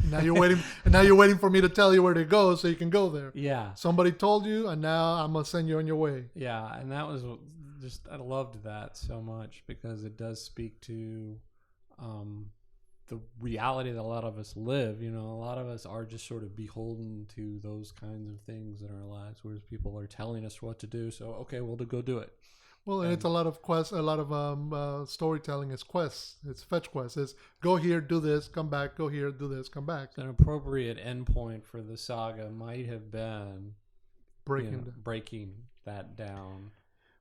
Now you're waiting. And now you're waiting for me to tell you where to go, so you can go there. Yeah. Somebody told you, and now I'm gonna send you on your way. Yeah, and that was just, I loved that so much because it does speak to the reality that a lot of us live. A lot of us are just sort of beholden to those kinds of things in our lives, whereas people are telling us what to do. So, okay, well, to go do it. Well, and it's a lot of quests. A lot of storytelling is quests. It's fetch quests. It's go here, do this, come back. Go here, do this, come back. An appropriate endpoint for the saga might have been breaking that down.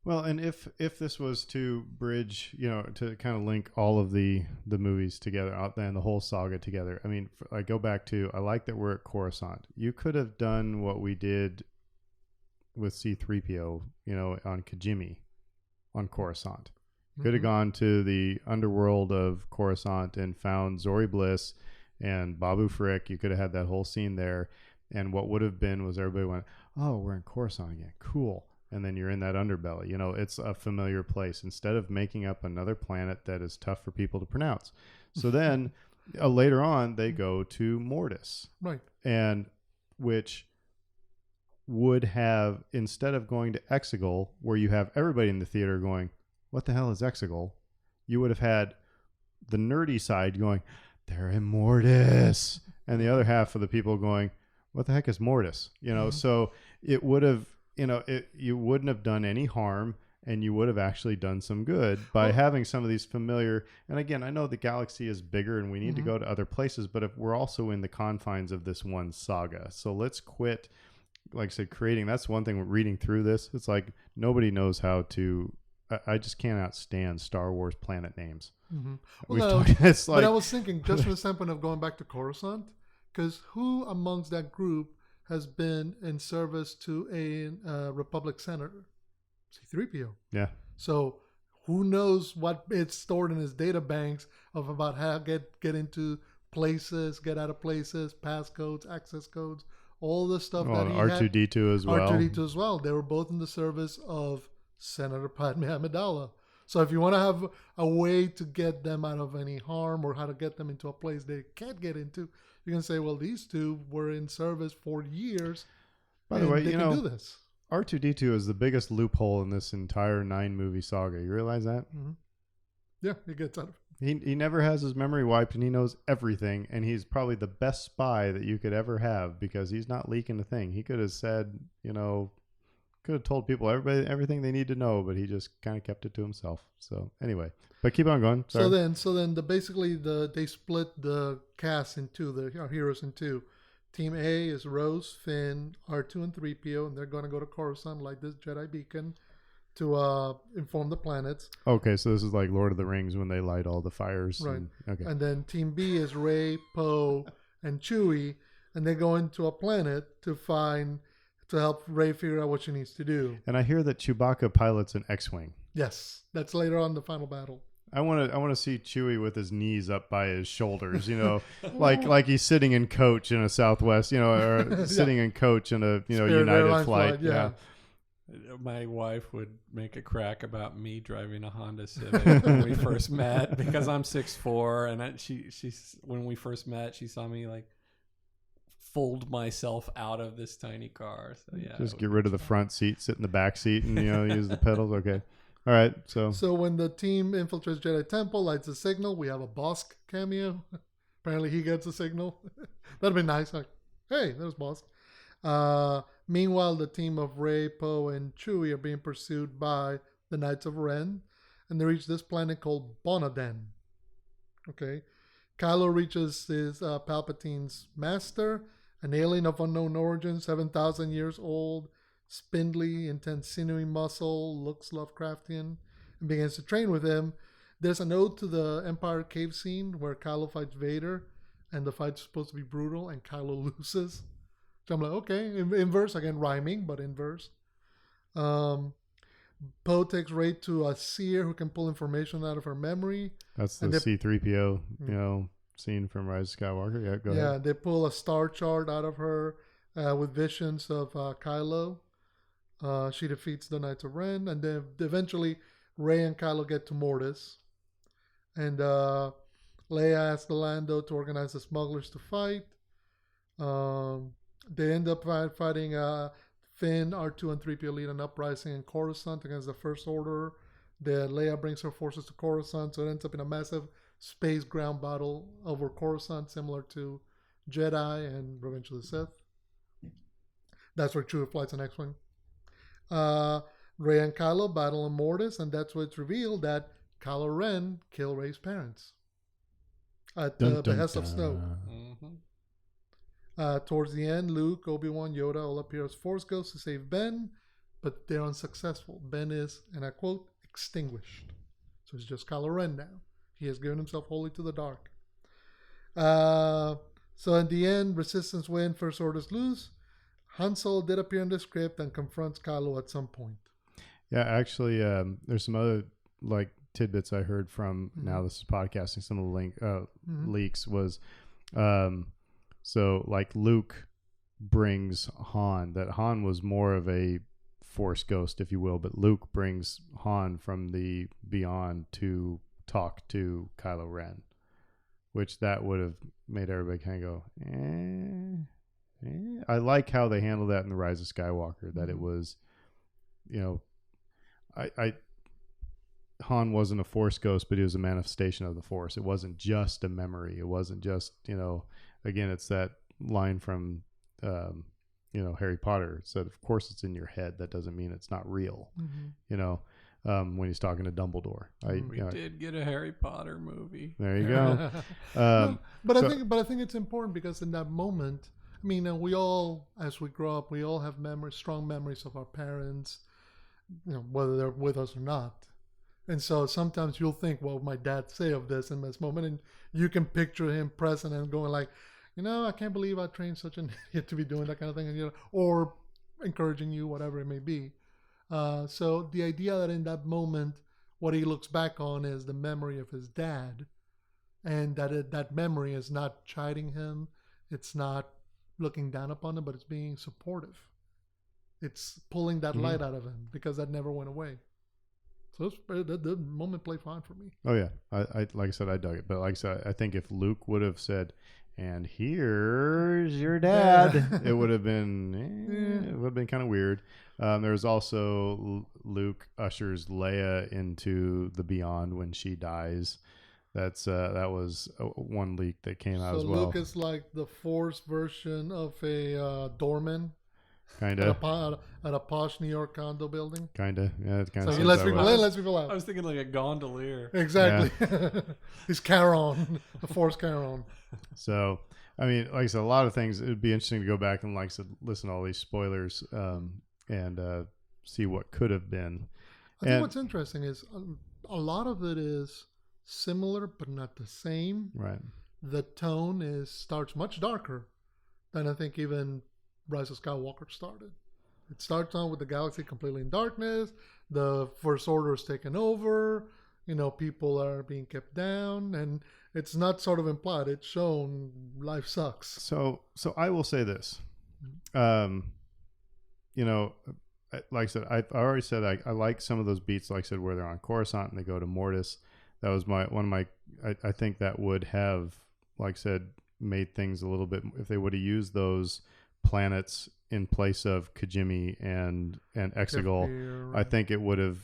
Well, and if this was to bridge, to kind of link all of the movies together, and the whole saga together. I mean, I go back to, I like that we're at Coruscant. You could have done what we did with C-3PO, on Kijimi, on Coruscant. Could have gone to the underworld of Coruscant and found Zori Bliss and Babu Frick. You could have had that whole scene there. And what would have been was everybody went, oh, we're in Coruscant again. Cool. And then you're in that underbelly. It's a familiar place instead of making up another planet that is tough for people to pronounce. So then later on, they go to Mortis. Right. And which would have, instead of going to Exegol, where you have everybody in the theater going, what the hell is Exegol? You would have had the nerdy side going, they're in Mortis. And the other half of the people going, what the heck is Mortis? So it would have... you wouldn't have done any harm, and you would have actually done some good by having some of these familiar. And again, I know the galaxy is bigger and we need to go to other places, but if we're also in the confines of this one saga. So let's quit, like I said, creating. That's one thing reading through this. It's like nobody knows how to. I just cannot stand Star Wars planet names. Mm-hmm. But I was thinking, just from the standpoint of going back to Coruscant, because who amongst that group has been in service to a Republic senator? C-3PO. Yeah. So who knows what it's stored in his data banks of about how get into places, get out of places, passcodes, access codes, all the stuff that he R2-D2 as well. R2-D2 as well. They were both in the service of Senator Padme Amidala. So if you want to have a way to get them out of any harm or how to get them into a place they can't get into, you can say, well, these two were in service for years. By the way, they can do this. R2-D2 is the biggest loophole in this entire 9-movie saga. You realize that? Mm-hmm. Yeah, he gets out of it. He never has his memory wiped, and he knows everything, and he's probably the best spy that you could ever have because he's not leaking a thing. He could have said, could have told people everything they need to know, but he just kind of kept it to himself. So anyway, but keep on going. Sorry. So then they split the cast in two, our heroes in two. Team A is Rose, Finn, R2, and 3PO, and they're going to go to Coruscant, like this Jedi beacon, to inform the planets. Okay, so this is like Lord of the Rings when they light all the fires. Right. Okay. And then Team B is Rey, Poe, and Chewie, and they go into a planet to help Rey figure out what she needs to do. And I hear that Chewbacca pilots an X-wing. Yes, that's later on in the final battle. I want to see Chewie with his knees up by his shoulders, like he's sitting in coach in a Southwest, or sitting in coach in a Spirit United Airline flight. Yeah. My wife would make a crack about me driving a Honda Civic when we first met because I'm 6'4", and she's when we first met, she saw me like fold myself out of this tiny car. So yeah, just get rid of the front seat, sit in the back seat, and use the pedals. Okay. All right, so when the team infiltrates Jedi Temple, lights a signal, we have a Bosk cameo. Apparently he gets a signal. That'd be nice. Like, hey, there's Bosk. Meanwhile, the team of Rey, Poe, and Chewie are being pursued by the Knights of Ren, and they reach this planet called Bonaden. Okay. Kylo reaches his Palpatine's master, an alien of unknown origin, 7,000 years old, spindly, intense sinewy muscle, looks Lovecraftian, and begins to train with him. There's an ode to the Empire cave scene where Kylo fights Vader, and the fight's supposed to be brutal, and Kylo loses. So I'm like, okay, inverse, again, rhyming, but inverse. Poe takes Rey to a seer who can pull information out of her memory. That's the C-3PO, scene from Rise of Skywalker. Yeah, go ahead. Yeah, they pull a star chart out of her with visions of Kylo. She defeats the Knights of Ren, and then eventually Rey and Kylo get to Mortis. And Leia asks the Lando to organize the smugglers to fight. They end up fighting Finn, R2, and 3PO lead an uprising in Coruscant against the First Order. Leia brings her forces to Coruscant, so it ends up in a massive space ground battle over Coruscant, similar to Jedi and Revenge of the Sith. That's where Chewie flies an X-Wing. Rey and Kylo battle in Mortis, and that's where it's revealed that Kylo Ren killed Rey's parents at the behest of Snoke. Mm-hmm. Towards the end, Luke, Obi-Wan, Yoda all appear as Force ghosts to save Ben, but they're unsuccessful. Ben is, and I quote, extinguished. So it's just Kylo Ren now. He has given himself wholly to the dark. So in the end, Resistance win, First Orders lose. Han Solo did appear in the script and confronts Kylo at some point. Yeah, actually, there's some other tidbits I heard from. Now this is podcasting. Some of the leaks was, so Luke brings Han. That Han was more of a Force ghost, if you will, but Luke brings Han from the beyond to talk to Kylo Ren, which that would have made everybody kind of go, I like how they handled that in the Rise of Skywalker, that it was, Han wasn't a Force ghost, but he was a manifestation of the Force. It wasn't just a memory. It wasn't just, again, it's that line from, Harry Potter. It said, of course it's in your head. That doesn't mean it's not real, when he's talking to Dumbledore. We did get a Harry Potter movie. There you go. I think it's important because in that moment, I mean, we all, as we grow up, we all have strong memories of our parents, whether they're with us or not. And so sometimes you'll think, what would my dad say of this in this moment? And you can picture him present and going like, I can't believe I trained such an idiot to be doing that kind of thing, or encouraging you, whatever it may be. So the idea that in that moment, what he looks back on is the memory of his dad, and that memory is not chiding him. It's not looking down upon him, but it's being supportive. It's pulling that light out of him because that never went away. So the moment played fine for me. Oh yeah, I like I said, I dug it. But like I said, I think if Luke would have said, and here's your dad. It would have been kind of weird. There's also Luke ushers Leia into the beyond when she dies. That was one leak that came out as well. So Luke is like the Force version of a doorman. Kind of. At a posh New York condo building. Kind of. Yeah, it kind of. So he lets people out. I was thinking like a gondolier. Exactly. Yeah. He's Charon, the Force Charon. So, I mean, like I said, a lot of things. It would be interesting to go back and, like I said, listen to all these spoilers and see what could have been. I think what's interesting is a lot of it is similar but not the same. Right. The tone starts much darker than I think even Rise of Skywalker started. It starts on with the galaxy completely in darkness. The First Order is taken over. People are being kept down, and it's not sort of implied. It's shown life sucks. So I will say this. Like I said, I already said I like some of those beats. Like I said, where they're on Coruscant and they go to Mortis. That was I think that would have, like I said, made things a little bit, if they would have used those planets in place of Kijimi and Exegol, I think it would have,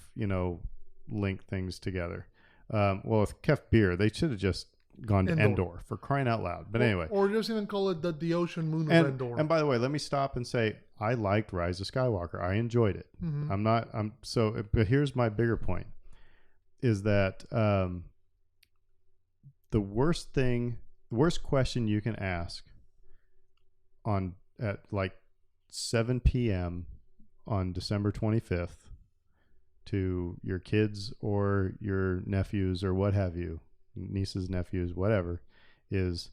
linked things together. With Kef Bir, they should have just gone to Endor for crying out loud. But anyway. Or just even call it the ocean moon of Endor. And by the way, let me stop and say, I liked Rise of Skywalker. I enjoyed it. Mm-hmm. But here's my bigger point, is that the worst question you can ask at like 7 p.m. on December 25th to your kids or your nephews or what have you, nieces, nephews, whatever, is,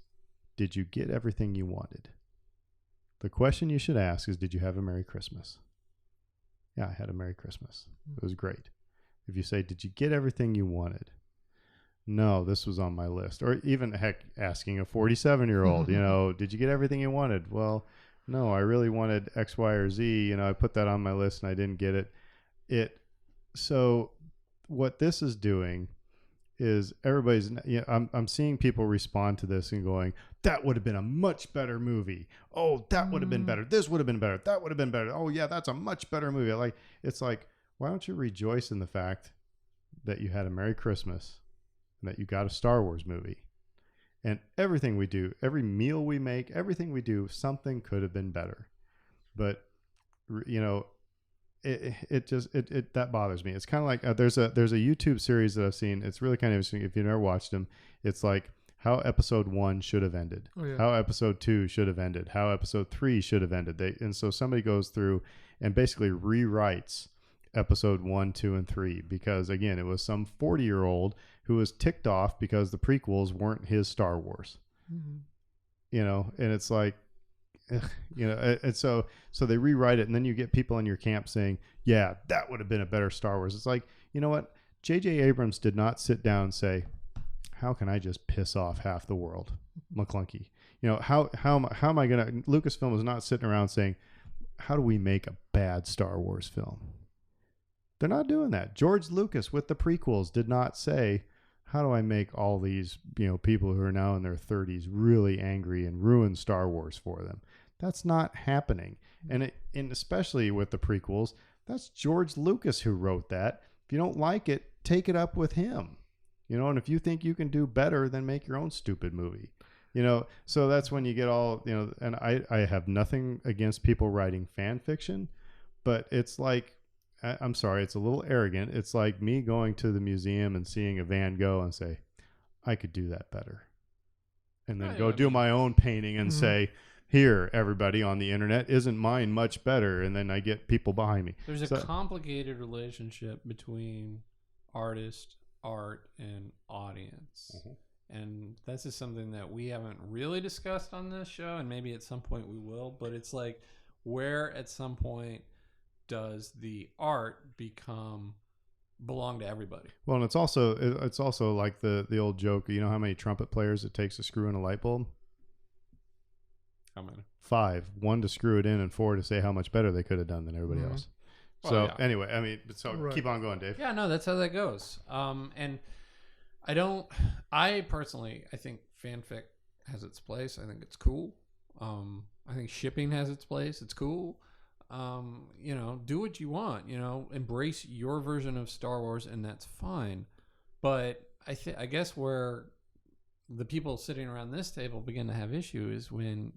did you get everything you wanted? The question you should ask is, did you have a Merry Christmas? Yeah, I had a Merry Christmas. It was great. If you say, did you get everything you wanted? No, this was on my list. Or even, heck, asking a 47-year-old, did you get everything you wanted? Well, no, I really wanted X, Y, or Z. I put that on my list and I didn't get it. So what this is doing is everybody's, I'm seeing people respond to this and going, that would have been a much better movie. Oh, that would have been better. This would have been better. That would have been better. Oh yeah, that's a much better movie. It's like, why don't you rejoice in the fact that you had a Merry Christmas and that you got a Star Wars movie? And everything we do, every meal we make, everything we do, something could have been better. But, it that bothers me. It's kind of like there's a YouTube series that I've seen. It's really kind of interesting. If you've never watched them, it's like how episode 1 should have ended, how episode 2 should have ended, how episode 3 should have ended. And so somebody goes through and basically rewrites episode 1, 2, and 3 because, again, it was some 40-year-old who was ticked off because the prequels weren't his Star Wars. Mm-hmm. And it's like, and so they rewrite it, and then you get people in your camp saying, yeah, that would have been a better Star Wars. It's like, you know what? J.J. Abrams did not sit down and say, how can I just piss off half the world? McClunky. How am I going to... Lucasfilm is not sitting around saying, how do we make a bad Star Wars film? They're not doing that. George Lucas with the prequels did not say, how do I make all these, people who are now in their 30s really angry and ruin Star Wars for them? That's not happening. And especially with the prequels, that's George Lucas who wrote that. If you don't like it, take it up with him. And if you think you can do better, then make your own stupid movie. So that's when you get all, and I have nothing against people writing fan fiction, but it's like, I'm sorry, it's a little arrogant. It's like me going to the museum and seeing a Van Gogh and say, I could do that better. And then go do my own painting and say, here, everybody on the internet, isn't mine much better? And then I get people behind me. There's a complicated relationship between artist, art, and audience. Mm-hmm. And this is something that we haven't really discussed on this show, and maybe at some point we will, but it's like, where at some point does the art belong to everybody? Well, and it's also like the old joke, how many trumpet players it takes to screw in a light bulb? How many? 5. 1 to screw it in and 4 to say how much better they could have done than everybody else. Well, so anyway, keep on going, Dave. Yeah, no, that's how that goes. And I personally, I think fanfic has its place. I think it's cool. I think shipping has its place. It's cool. Do what you want. Embrace your version of Star Wars, and that's fine. But I guess where the people sitting around this table begin to have issue is when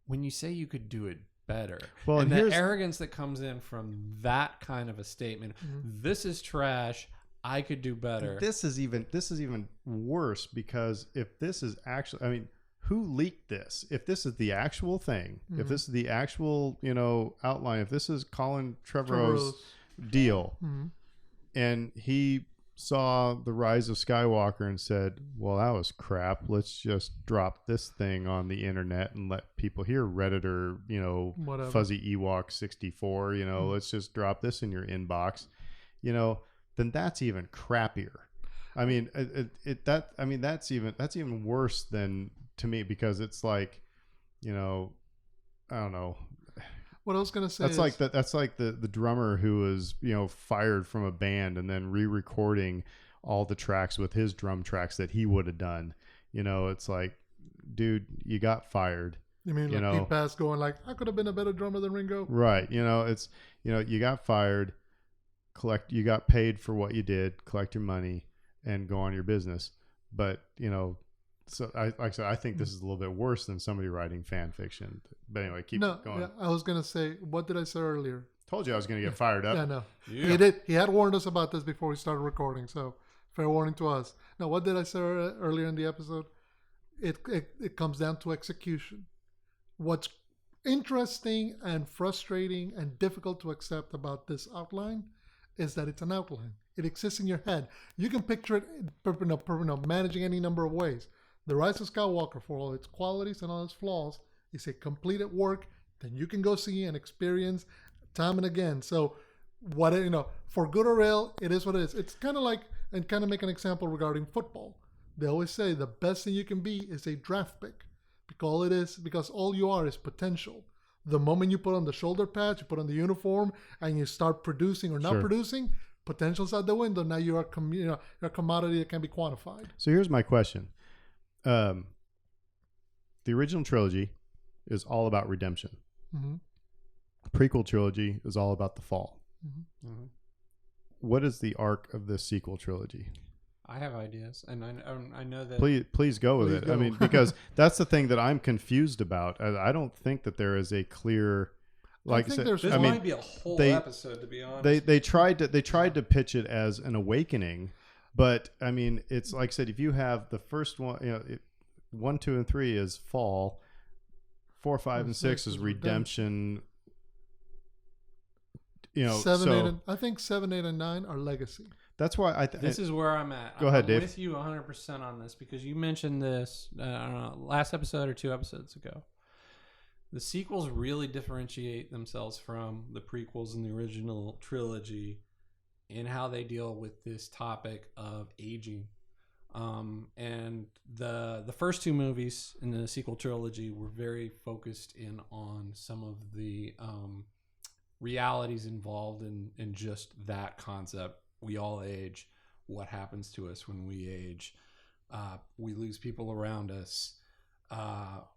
you say you could do it better. Well, and the arrogance that comes in from that kind of a statement. This is trash. I could do better. This is even worse, because if this is actually, I mean, who leaked this? If this is the actual thing, if this is the actual, outline, if this is Colin Trevorrow's deal, and he saw the Rise of Skywalker and said, well, that was crap. Let's just drop this thing on the internet and let people hear, Redditor, whatever. Fuzzy Ewok 64, let's just drop this in your inbox, then that's even crappier. I mean, that's even worse than, to me, because it's like, I don't know. What I was gonna say that's like the drummer who was fired from a band and then re-recording all the tracks with his drum tracks that he would have done. It's like, dude, you got fired. You mean like Pete Bass going like, I could have been a better drummer than Ringo? Right. It's you got fired. You got paid for what you did. Collect your money and go on your business. But so I think this is a little bit worse than somebody writing fan fiction. But anyway, keep going. Yeah, I was gonna say, what did I say earlier? Told you I was gonna get fired up. Yeah, no. Yeah. He did. He had warned us about this before we started recording, so fair warning to us. Now, what did I say earlier in the episode? It comes down to execution. What's interesting and frustrating and difficult to accept about this outline is that it's an outline. It exists in your head. You can picture it managing any number of ways. The Rise of Skywalker, for all its qualities and all its flaws, is a completed work that you can go see and experience time and again. So, for good or ill, it is what it is. It's kind of like, and kind of make an example regarding football. They always say the best thing you can be is a draft pick, because all you are is potential. The moment you put on the shoulder pads, you put on the uniform, and you start producing or not producing, potential's out the window. Now you're a commodity that can be quantified. So here's my question. The original trilogy is all about redemption. Mm-hmm. The prequel trilogy is all about the fall. Mm-hmm. Mm-hmm. What is the arc of this sequel trilogy? I have ideas, and I know that. Please go with it. Go. I mean, because that's the thing that I'm confused about. I don't think that there is a clear, like I said, this might be a whole episode, to be honest. They tried to pitch it as an awakening, but I mean, it's like I said, if you have the first one, 1, 2, and 3 is fall, 4, 5, and 6 is redemption. 7, 8, and I think 7, 8, and 9 are legacy. That's why this is where I'm at. Go ahead, Dave. I'm with you 100% on this, because you mentioned this, I don't know, last episode or 2 episodes ago. The sequels really differentiate themselves from the prequels in the original trilogy in how they deal with this topic of aging. And the first 2 movies in the sequel trilogy were very focused in on some of the realities involved in just that concept. We all age. What happens to us when we age? We lose people around us.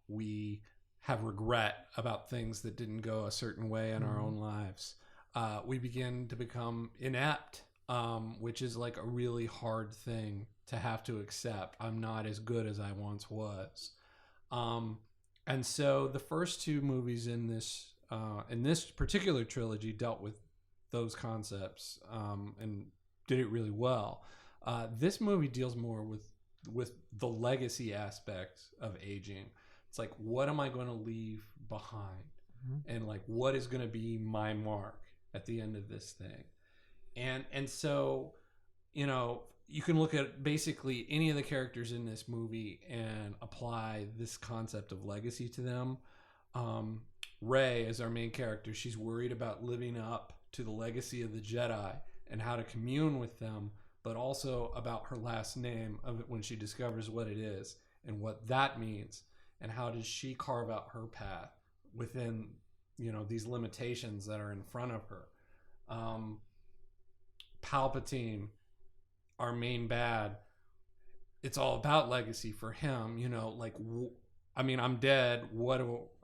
We have regret about things that didn't go a certain way in our own lives. We begin to become inept, which is like a really hard thing to have to accept. I'm not as good as I once was. And so the first 2 movies in this particular trilogy dealt with those concepts and did it really well. This movie deals more with the legacy aspect of aging. It's like, what am I going to leave behind? Mm-hmm. And like, what is going to be my mark at the end of this thing? And so, you can look at basically any of the characters in this movie and apply this concept of legacy to them. Rey is our main character. She's worried about living up to the legacy of the Jedi and how to commune with them, but also about her last name of it when she discovers what it is and what that means, and how does she carve out her path within these limitations that are in front of her. Palpatine, our main bad, it's all about legacy for him. Like, I mean, I'm dead.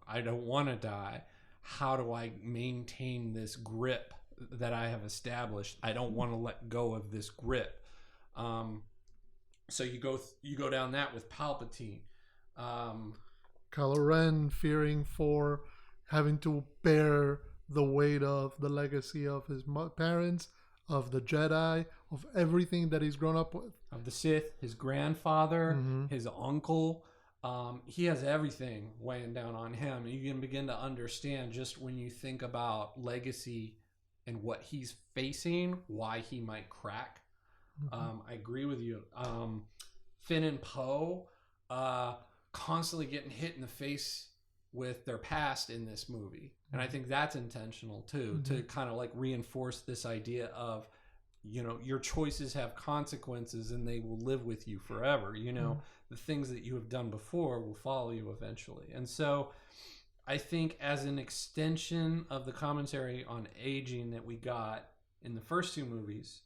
I don't want to die. How do I maintain this grip that I have established? I don't want to let go of this grip. So you go down that with Palpatine. Kylo Ren fearing for having to bear the weight of the legacy of his parents, of the Jedi, of everything that he's grown up with. Of the Sith, his grandfather, his uncle. He has everything weighing down on him. You can begin to understand just when you think about legacy and what he's facing, why he might crack. I agree with you. Finn and Poe constantly getting hit in the face with their past in this movie. And I think that's intentional too, to kind of like reinforce this idea of, your choices have consequences and they will live with you forever. The things that you have done before will follow you eventually. And so I think as an extension of the commentary on aging that we got in the first two movies,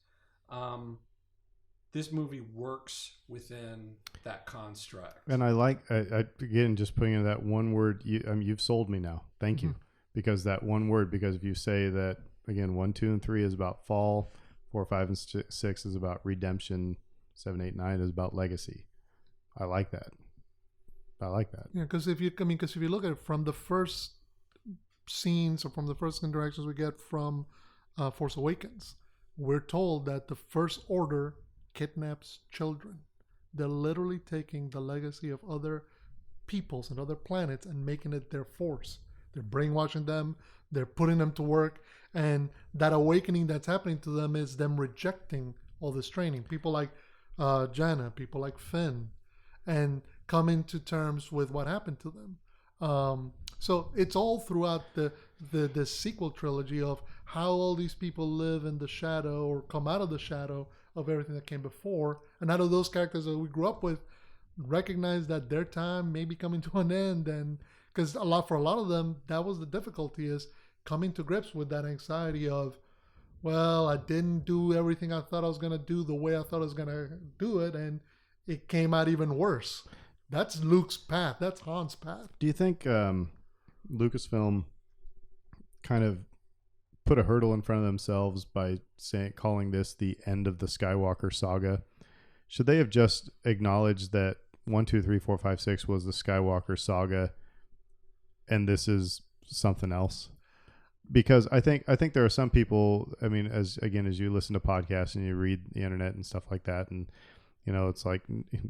this movie works within that construct. And I like, again, just putting in that one word, you've sold me now. Thank you. Because that one word, because if you say that, again, 1, 2, and 3 is about fall, 4, 5, and 6 is about redemption, 7, 8, 9 is about legacy. I like that. Yeah, because if you look at it from the first scenes or from the first interactions we get from Force Awakens, we're told that the First Order kidnaps children. They're literally taking the legacy of other peoples and other planets and making it their force. They're brainwashing them. They're putting them to work. And that awakening that's happening to them is them rejecting all this training. People like Jana, people like Finn, and coming to terms with what happened to them. So it's all throughout the sequel trilogy of how all these people live in the shadow or come out of the shadow of everything that came before. And how do those characters that we grew up with recognize that their time may be coming to an end? And because for a lot of them, that was the difficulty, is coming to grips with that anxiety of, well, I didn't do everything I thought I was going to do the way I thought I was going to do it, and it came out even worse. That's Luke's path. That's Han's path. Do you think Lucasfilm kind of put a hurdle in front of themselves by calling this the end of the Skywalker saga? Should they have just acknowledged that 1, 2, 3, 4, 5, 6 was the Skywalker saga, and this is something else? Because I think there are some people, I mean, as you listen to podcasts and you read the internet and stuff like that, and it's like,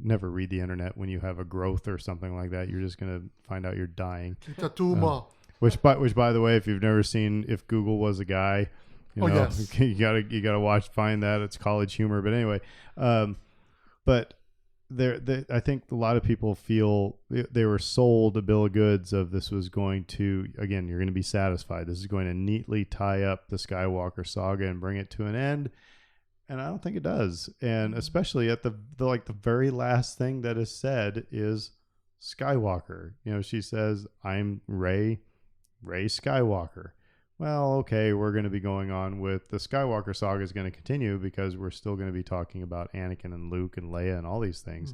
never read the internet when you have a growth or something like that. You're just going to find out you're dying. It's a tumor. Which by the way, if you've never seen If Google Was a Guy, yes. you gotta find that. It's college humor. But anyway, but I think a lot of people feel they were sold a bill of goods of this was going to, again, you're going to be satisfied. This is going to neatly tie up the Skywalker saga and bring it to an end. And I don't think it does. And especially at the very last thing that is said is Skywalker. She says, "I'm Rey Skywalker." Well, okay, we're going to be going on with the Skywalker saga is going to continue because we're still going to be talking about Anakin and Luke and Leia and all these things.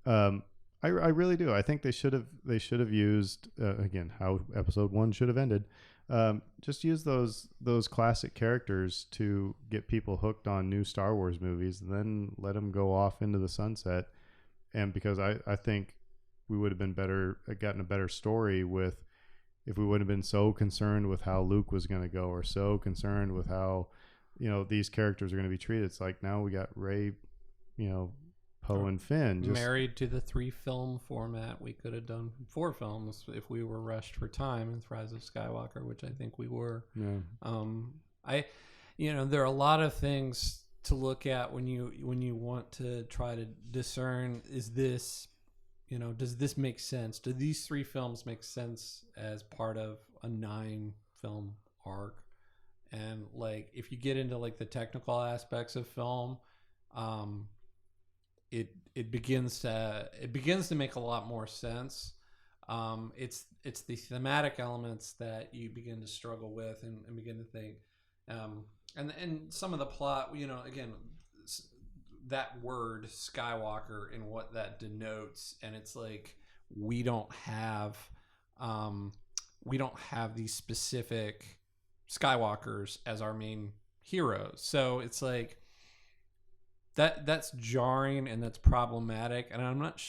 I really do. I think they should have used again how Episode 1 should have ended. Just use those classic characters to get people hooked on new Star Wars movies, and then let them go off into the sunset. And because I think we would have been gotten a better story if we wouldn't have been so concerned with how Luke was going to go, or so concerned with how, these characters are going to be treated. It's like, now we got Rey, Poe and Finn. Married to the 3-film format. We could have done 4 films if we were rushed for time with Rise of Skywalker, which I think we were. Yeah. There are a lot of things to look at when you want to try to discern, is this, does this make sense? Do these 3 films make sense as part of a 9-film arc? And like, if you get into like the technical aspects of film, it begins to make a lot more sense. It's the thematic elements that you begin to struggle with and begin to think, and some of the plot, again, that word Skywalker and what that denotes, and it's like we don't have these specific Skywalkers as our main heroes. So it's like that's jarring and that's problematic, and I'm not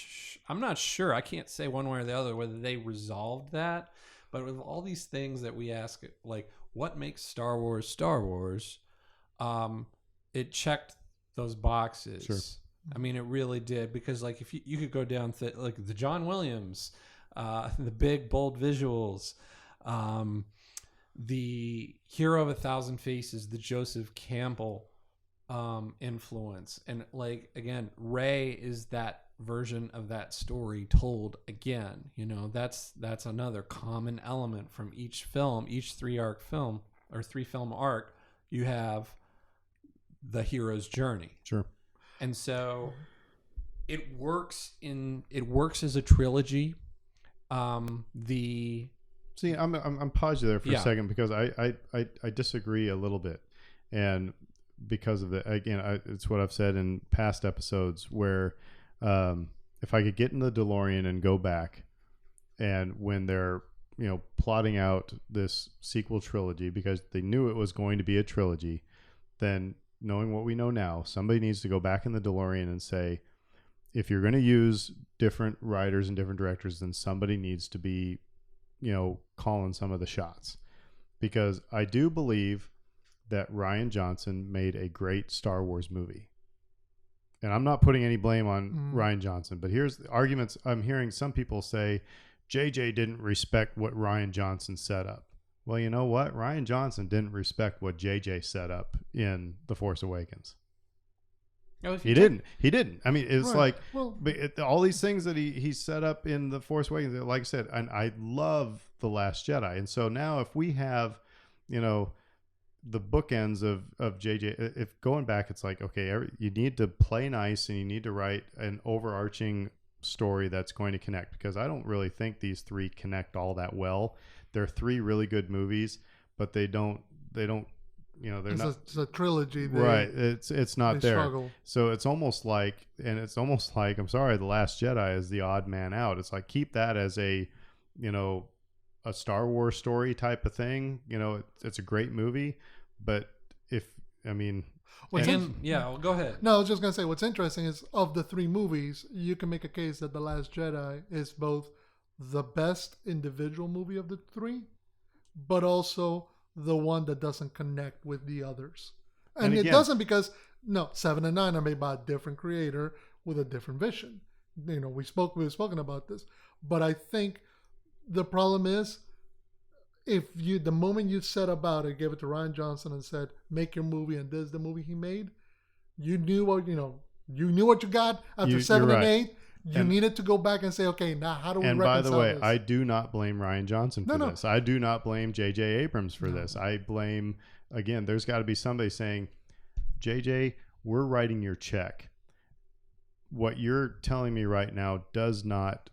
sure. I can't say one way or the other whether they resolved that. But with all these things that we ask, like what makes Star Wars Star Wars, it checked those boxes. Sure. I mean, it really did, because like if you could go down like the John Williams, the big bold visuals, the Hero of a Thousand Faces, the Joseph Campbell influence, and like again, Rey is that version of that story told again. You know, that's another common element from each film, each 3-film arc. You have the hero's journey. Sure. And so it works as a trilogy. See, I'm pausing there for a second, because I disagree a little bit, and because of it's what I've said in past episodes, where if I could get in the DeLorean and go back, and when they're plotting out this sequel trilogy, because they knew it was going to be a trilogy, then knowing what we know now, somebody needs to go back in the DeLorean and say, if you're going to use different writers and different directors, then somebody needs to be calling some of the shots, because I do believe that Rian Johnson made a great Star Wars movie. And I'm not putting any blame on Rian Johnson, but here's the arguments I'm hearing. Some people say JJ didn't respect what Rian Johnson set up. Well, you know what? Rian Johnson didn't respect what JJ set up in The Force Awakens. He didn't. I mean, it's right. All these things that he set up in The Force Awakens, like I said, and I love The Last Jedi. And so now if we have, the bookends of JJ, if going back, it's like, okay, you need to play nice and you need to write an overarching story that's going to connect, because I don't really think these three connect all that well. They're three really good movies, but they're not. It's a trilogy, right? It's not there. Struggle. So it's almost like I'm sorry, The Last Jedi is the odd man out. It's like, keep that as a Star Wars story type of thing. It's a great movie, but go ahead. No, I was just gonna say, what's interesting is, of the three movies, you can make a case that The Last Jedi is both the best individual movie of the three, but also the one that doesn't connect with the others. And it doesn't, because 7 and 9 are made by a different creator with a different vision. We've spoken about this, but I think the problem is, the moment you set about it, gave it to Rian Johnson and said, make your movie, and this is the movie he made, you knew what you got after 7 and 8. You needed to go back and say, okay, now how do we reconcile this? And by the way, I do not blame Rian Johnson for this. I do not blame J.J. Abrams for this. I blame, again, there's got to be somebody saying, J.J., we're writing your check. What you're telling me right now does not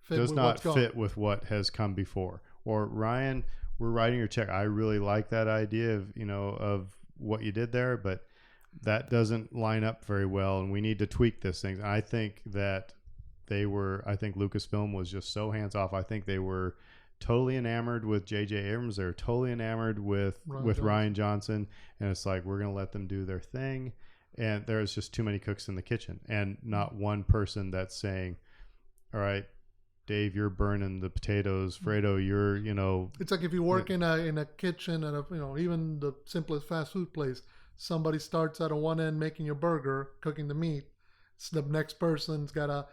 fit with what has come before. Or, Ryan, we're writing your check. I really like that idea of what you did there, but that doesn't line up very well, and we need to tweak this thing. I think that Lucasfilm was just so hands off. I think they were totally enamored with J.J. Abrams. They're totally enamored with Rian Johnson, and it's like, we're going to let them do their thing. And there's just too many cooks in the kitchen, and not one person that's saying, all right, Dave, you're burning the potatoes. Fredo, you're, It's like if you work in a kitchen at even the simplest fast food place. Somebody starts at one end making your burger, cooking the meat. So the next person's got to,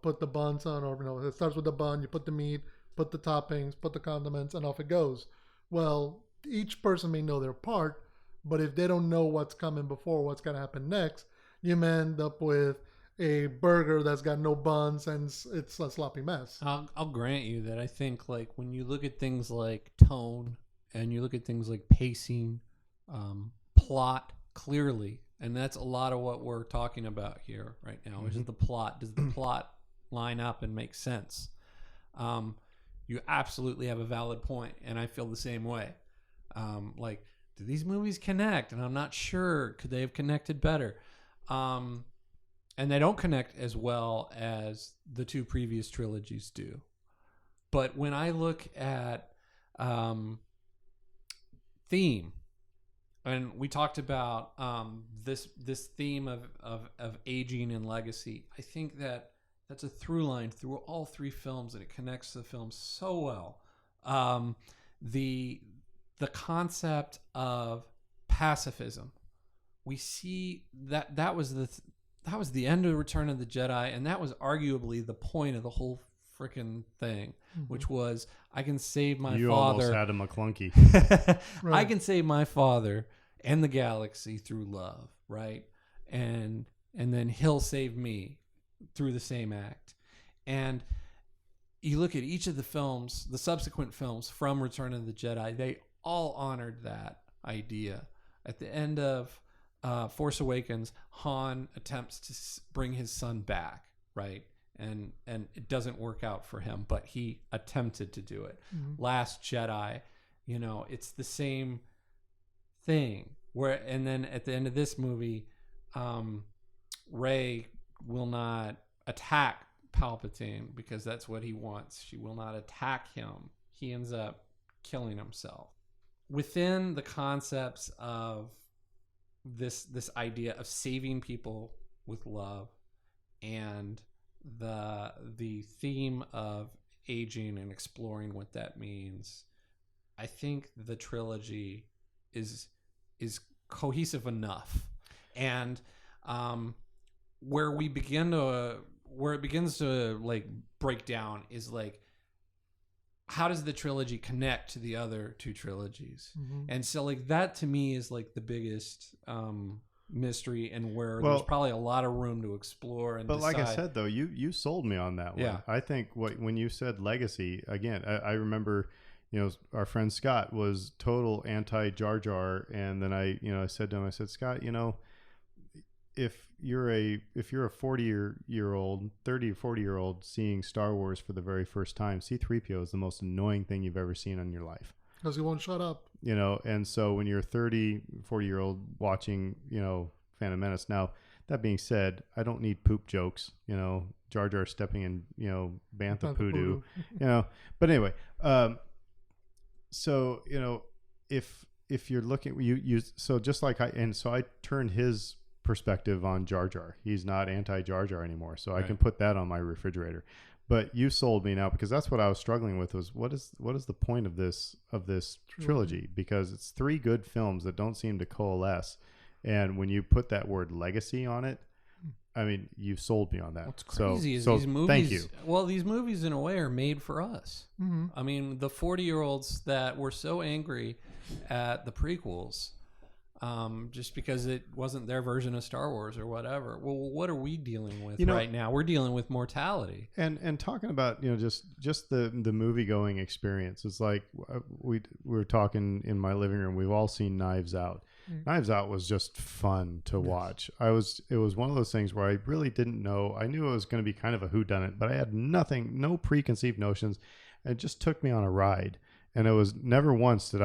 put the buns on, or, it starts with the bun, you put the meat, put the toppings, put the condiments, and off it goes. Well, each person may know their part, but if they don't know what's coming before, what's going to happen next, you may end up with a burger that's got no buns, and it's a sloppy mess. I'll grant you that. I think, like, when you look at things like tone, and you look at things like pacing, plot, clearly, and that's a lot of what we're talking about here right now, which is the plot. Does the plot line up and make sense? You absolutely have a valid point, and I feel the same way. Do these movies connect? And I'm not sure. Could they have connected better? And they don't connect as well as the two previous trilogies do. But when I look at theme, and we talked about this theme of aging and legacy, I think that's a through line through all three films, and it connects the films so well. The concept of pacifism, we see that was the end of Return of the Jedi, and that was arguably the point of the whole freaking thing, which was, I can save my you father. almost had a McClunky. Right. I can save my father and the galaxy through love, right? And then he'll save me through the same act. And you look at each of the films, the subsequent films from Return of the Jedi, they all honored that idea. At the end of Force Awakens, Han attempts to bring his son back, right? And it doesn't work out for him, but he attempted to do it. Last Jedi, it's the same thing. And then at the end of this movie, Rey will not attack Palpatine because that's what he wants. She will not attack him. He ends up killing himself. Within the concepts of this idea of saving people with love and the theme of aging and exploring what that means, I think the trilogy is cohesive enough. And where it begins to like break down is like, how does the trilogy connect to the other two trilogies? And so like that to me is like the biggest mystery, and where there's probably a lot of room to explore and but decide. like I said, though, you sold me on that one. Yeah. I think when you said legacy, again, I remember, our friend Scott was total anti Jar Jar, and then I said to him, I said, Scott, if you're a 40-year-old, 30 or 40-year-old seeing Star Wars for the very first time, C-3PO is the most annoying thing you've ever seen in your life. Because he won't shut up. And so when you're 30, 40-year-old watching, Phantom Menace. Now, that being said, I don't need poop jokes, Jar Jar stepping in, Bantha Poodoo, But anyway, so, if you're looking, you so just like I turned his perspective on Jar Jar. He's not anti Jar Jar anymore, so right. I can put that on my refrigerator. But you sold me now, because that's what I was struggling with, was what is the point of this trilogy? Because it's three good films that don't seem to coalesce, and when you put that word legacy on it, I mean, you sold me on that. What's crazy so these movies. Thank you. Well, these movies in a way are made for us. I mean, the 40-year-olds that were so angry at the prequels, just because it wasn't their version of Star Wars or whatever. Well, what are we dealing with right now? We're dealing with mortality. And talking about, just the movie going experience. It's like we were talking in my living room. We've all seen Knives Out. Knives Out was just fun to watch. It was one of those things where I really didn't know. I knew it was going to be kind of a whodunit, but I had no preconceived notions. It just took me on a ride. And it was never once did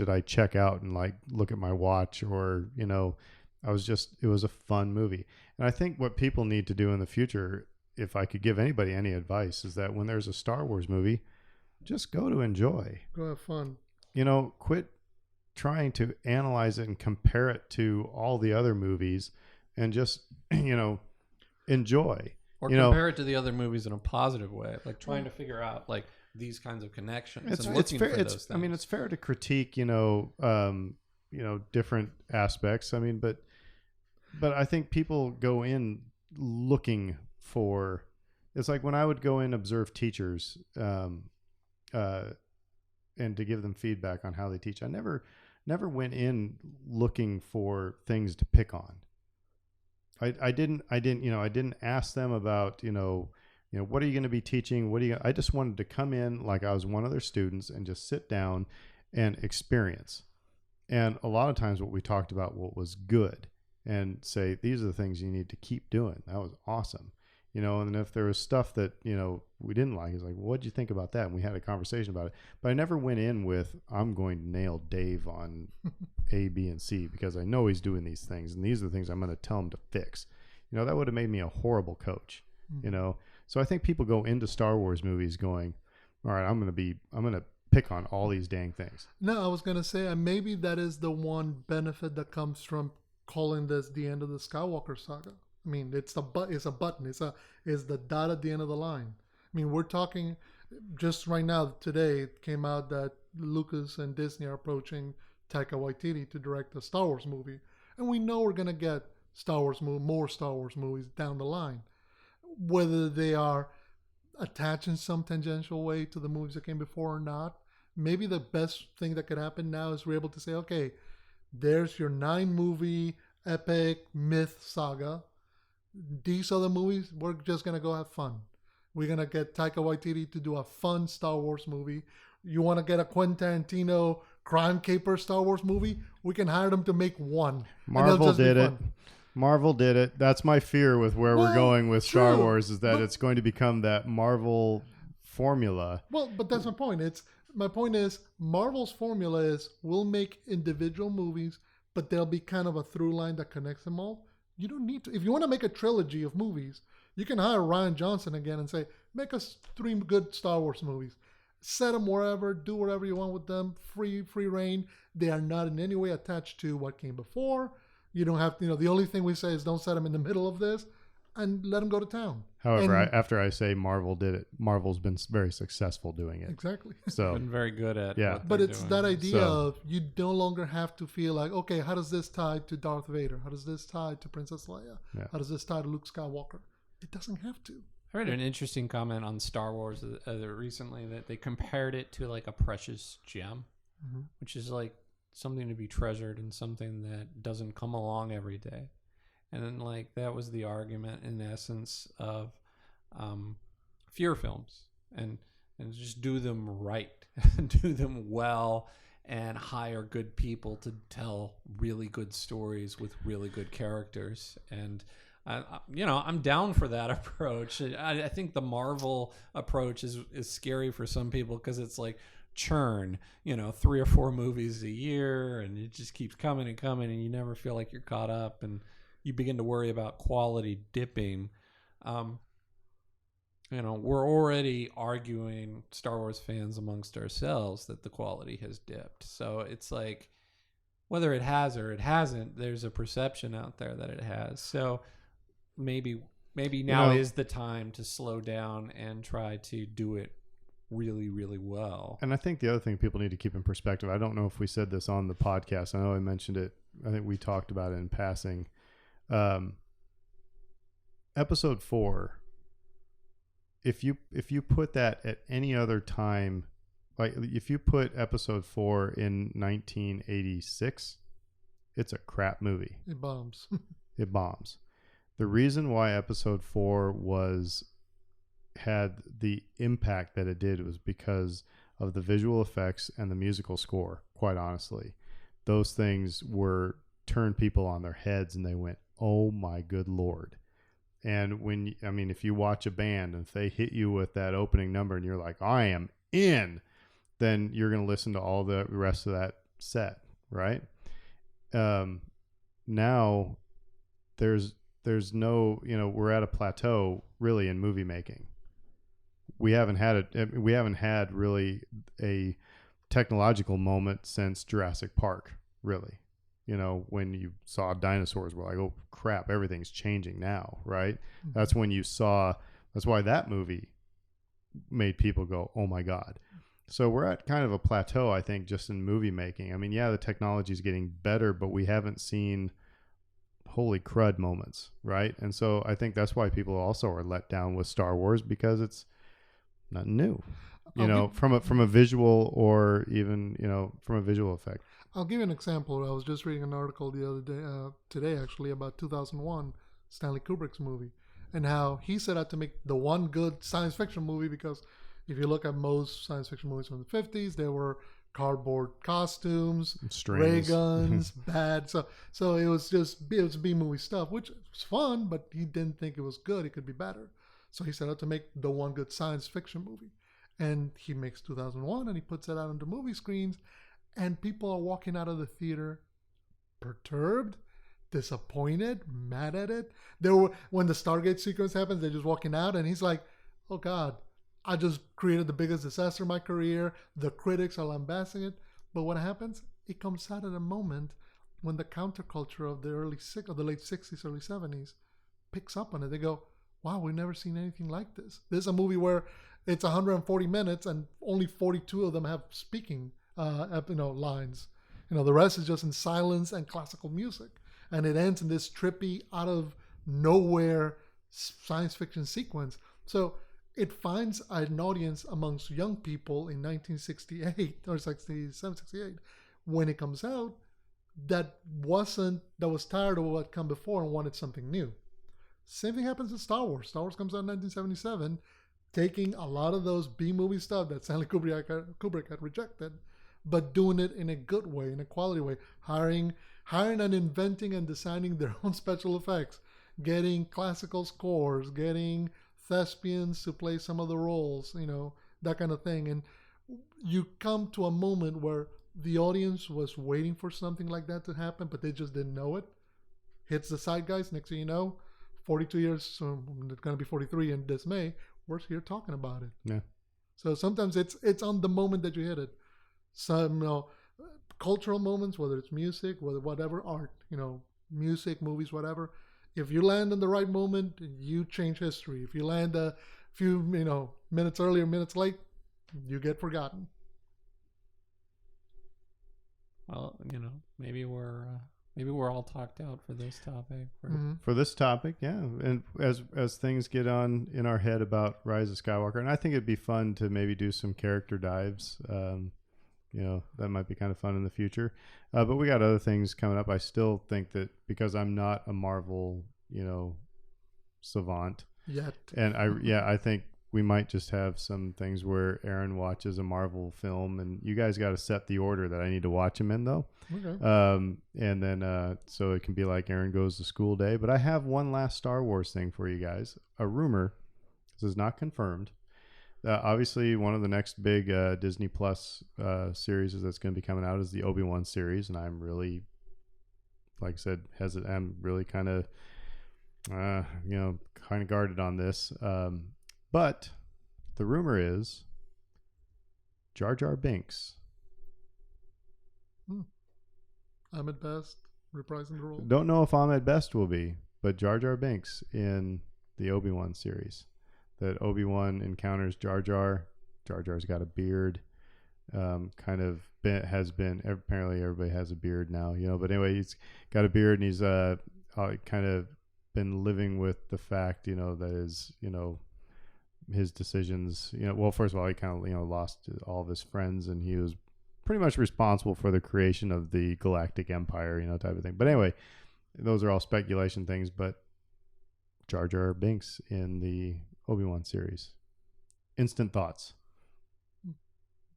I check out and like look at my watch, or, it was a fun movie. And I think what people need to do in the future, if I could give anybody any advice, is that when there's a Star Wars movie, just go to enjoy. Go have fun. Quit trying to analyze it and compare it to all the other movies, and just, enjoy. Or compare it to the other movies in a positive way, like trying to figure out like these kinds of connections. It's fair. It's fair to critique, different aspects. I mean, but I think people go in looking for. It's like when I would go in observe teachers, and to give them feedback on how they teach. I never went in looking for things to pick on. I didn't ask them about, what are you going to be teaching? I just wanted to come in like I was one of their students and just sit down and experience. And a lot of times what we talked about, what was good, and say, these are the things you need to keep doing. That was awesome. and if there was stuff that, we didn't like, it's like, well, what'd you think about that? And we had a conversation about it. But I never went in with, I'm going to nail Dave on A, B, and C because I know he's doing these things. And these are the things I'm going to tell him to fix. That would have made me a horrible coach, So I think people go into Star Wars movies going, all right, I'm going to pick on all these dang things. No, I was going to say, and maybe that is the one benefit that comes from calling this the end of the Skywalker saga. I mean, it's a button. It's the dot at the end of the line. I mean, we're talking just right now. Today, it came out that Lucas and Disney are approaching Taika Waititi to direct a Star Wars movie, and we know we're gonna get more Star Wars movies down the line. Whether they are attached in some tangential way to the movies that came before or not, maybe the best thing that could happen now is we're able to say, okay, there's your 9-movie epic myth saga. These other movies, we're just going to go have fun. We're going to get Taika Waititi to do a fun Star Wars movie. You want to get a Quentin Tarantino crime caper Star Wars movie? We can hire them to make one. Marvel did it. Marvel did it. That's my fear with where we're going with Star Wars is that it's going to become that Marvel formula. Well, but that's my point. My point is Marvel's formula is we'll make individual movies, but there'll be kind of a through line that connects them all. You don't need to. If you want to make a trilogy of movies, you can hire Rian Johnson again and say, make us 3 good Star Wars movies. Set them wherever, do whatever you want with them, free reign. They are not in any way attached to what came before. You don't have to, the only thing we say is don't set them in the middle of this and let them go to town. However, after I say Marvel did it, Marvel's been very successful doing it. Exactly. So been very good at But it's doing. that idea of you no longer have to feel like, okay, how does this tie to Darth Vader? How does this tie to Princess Leia? Yeah. How does this tie to Luke Skywalker? It doesn't have to. I read an interesting comment on Star Wars recently that they compared it to like a precious gem, which is like something to be treasured and something that doesn't come along every day. And then like that was the argument in essence of fear films and just do them right, do them well, and hire good people to tell really good stories with really good characters. And I'm down for that approach. I think the Marvel approach is scary for some people because it's like churn, 3 or 4 movies a year, and it just keeps coming and coming, and you never feel like you're caught up, and you begin to worry about quality dipping. We're already arguing, Star Wars fans amongst ourselves, that the quality has dipped. So it's like, whether it has or it hasn't, there's a perception out there that it has. So maybe now is the time to slow down and try to do it really, really well. And I think the other thing people need to keep in perspective, I don't know if we said this on the podcast. I know I mentioned it. I think we talked about it in passing. Episode 4, if you put that at any other time, like if you put episode 4 in 1986, it's a crap movie. It bombs. It bombs. The reason why episode 4 had the impact that it did was because of the visual effects and the musical score. Quite honestly, those things turned people on their heads and they went, oh my good Lord. And if you watch a band and if they hit you with that opening number and you're like, I am in, then you're going to listen to all the rest of that set. Right. Now there's no, we're at a plateau really in movie making. We haven't had really a technological moment since Jurassic Park, really. When you saw dinosaurs, we're like, oh crap, everything's changing now, right? Mm-hmm. That's why that movie made people go, oh my God. So we're at kind of a plateau, I think, just in movie making. I mean, yeah, the technology is getting better, but we haven't seen holy crud moments, right? And so I think that's why people also are let down with Star Wars, because it's not new, from a visual or even, from a visual effect. I'll give you an example. I was just reading an article the other day, today actually, about 2001, Stanley Kubrick's movie, and how he set out to make the one good science fiction movie, because if you look at most science fiction movies from the 50s, there were cardboard costumes, ray guns, bad. So it was B movie stuff, which was fun, but he didn't think it was good. It could be better. So he set out to make the one good science fiction movie. And he makes 2001 and he puts it out on the movie screens. And people are walking out of the theater perturbed, disappointed, mad at it. When the Stargate sequence happens, they're just walking out and he's like, oh God, I just created the biggest disaster in my career. The critics are lambasting it. But what happens? It comes out at a moment when the counterculture of the late 60s, early 70s picks up on it. They go, wow, we've never seen anything like this. This is a movie where it's 140 minutes and only 42 of them have speaking lines. The rest is just in silence and classical music. And it ends in this trippy, out of nowhere science fiction sequence. So it finds an audience amongst young people in 1968 or 67, 68 when it comes out that was tired of what come before and wanted something new. Same thing happens in Star Wars. Star Wars comes out in 1977, taking a lot of those B-movie stuff that Stanley Kubrick had rejected, but doing it in a good way, in a quality way, hiring and inventing and designing their own special effects, getting classical scores, getting thespians to play some of the roles, that kind of thing. And you come to a moment where the audience was waiting for something like that to happen, but they just didn't know it. Hits the zeitgeist. Next thing you know, 42 years, so it's going to be 43 in this May, we're here talking about it. Yeah. So sometimes it's on the moment that you hit it. Some cultural moments, whether it's music, whatever art, music, movies, whatever. If you land in the right moment, you change history. If you land a few minutes early or minutes late, you get forgotten. Well, maybe we're all talked out for this topic. For this topic, yeah. And as things get on in our head about Rise of Skywalker, and I think it'd be fun to maybe do some character dives. That might be kind of fun in the future. But we got other things coming up. I still think that because I'm not a Marvel, savant yet, and I think we might just have some things where Aaron watches a Marvel film, and you guys got to set the order that I need to watch them in, though. Okay. And then so it can be like Aaron goes to school day. But I have one last Star Wars thing for you guys. A rumor, this is not confirmed. Obviously, one of the next big Disney Plus series that's going to be coming out is the Obi-Wan series, and I'm really, like I said, I'm really kind of, guarded on this. But the rumor is Jar Jar Binks. Ahmed Best reprising the role. Don't know if Ahmed Best will be, but Jar Jar Binks in the Obi-Wan series. That Obi-Wan encounters Jar Jar. Jar Jar's got a beard. Apparently everybody has a beard now, But anyway, he's got a beard and he's kind of been living with the fact, that his decisions. Well, first of all, he kind of lost all of his friends, and he was pretty much responsible for the creation of the Galactic Empire, type of thing. But anyway, those are all speculation things. But Jar Jar Binks in the Obi-Wan series. Instant thoughts.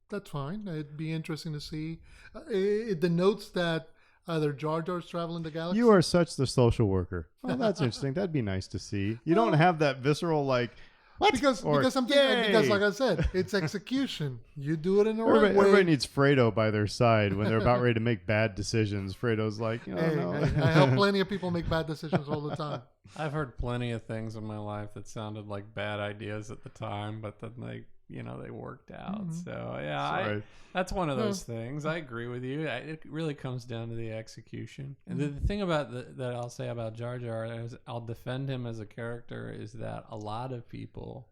That's fine. It'd be interesting to see. It denotes that either Jar Jar's traveling the galaxy. You are such the social worker. Oh, that's interesting. That'd be nice to see. You don't have that visceral what? Because like I said, it's execution. You do it in the right way. Everybody needs Fredo by their side when they're about ready to make bad decisions. Fredo's like, no. I help plenty of people make bad decisions all the time. I've heard plenty of things in my life that sounded like bad ideas at the time, but then they worked out. Mm-hmm. So yeah, that's one of those things. I agree with you. It really comes down to the execution. And the thing about that I'll say about Jar Jar is I'll defend him as a character is that a lot of people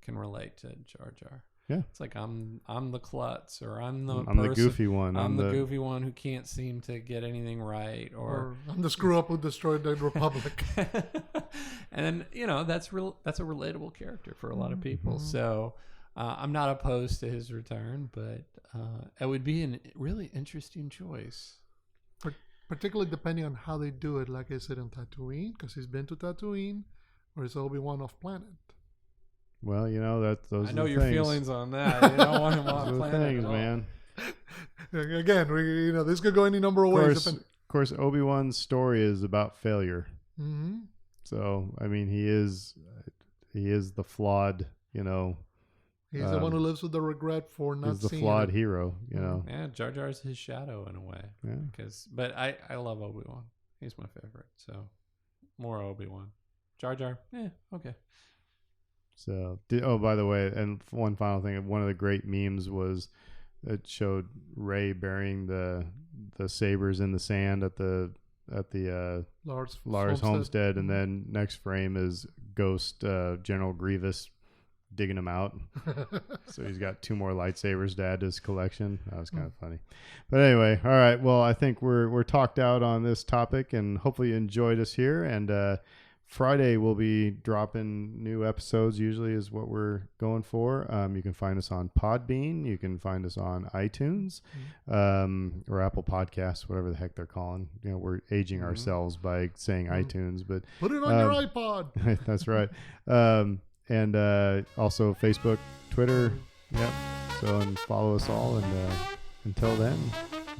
can relate to Jar Jar. Yeah, it's like I'm the klutz, or I'm the goofy one. I'm the goofy one who can't seem to get anything right, or I'm the screw up who destroyed the Republic. And that's a relatable character for a lot of people. Mm-hmm. So I'm not opposed to his return, but it would be a really interesting choice. Particularly depending on how they do it, like I said, on Tatooine, because he's been to Tatooine, or is Obi-Wan off planet? Well, those. I know are your things. feelings on that. You don't want him on planet things, at all. man. Again, this could go any number of ways. Of course, Obi-Wan's story is about failure. Mm-hmm. So, I mean, he is. he is the flawed, He's the one who lives with the regret for not he's the seeing flawed it. hero, Yeah, Jar Jar's his shadow in a way. Yeah. But I love Obi-Wan. He's my favorite. So more Obi-Wan. Jar Jar, okay. So, by the way, and one final thing, one of the great memes was it showed Rey burying the sabers in the sand at the Lars homestead, and then next frame is Ghost General Grievous digging them out. So he's got 2 more lightsabers to add to his collection. That was kind of funny. But anyway, all right. Well, I think we're talked out on this topic, and hopefully you enjoyed us here. And Friday we'll be dropping new episodes. Usually is what we're going for. You can find us on Podbean. You can find us on iTunes, or Apple Podcasts, whatever the heck they're calling. We're aging ourselves by saying iTunes, but put it on your iPod. That's right. And also Facebook, Twitter. Yep. So, and follow us all. And until then,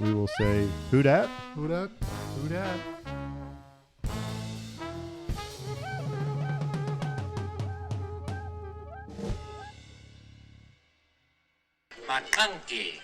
we will say, who dat? Who dat? Who dat? McConkey.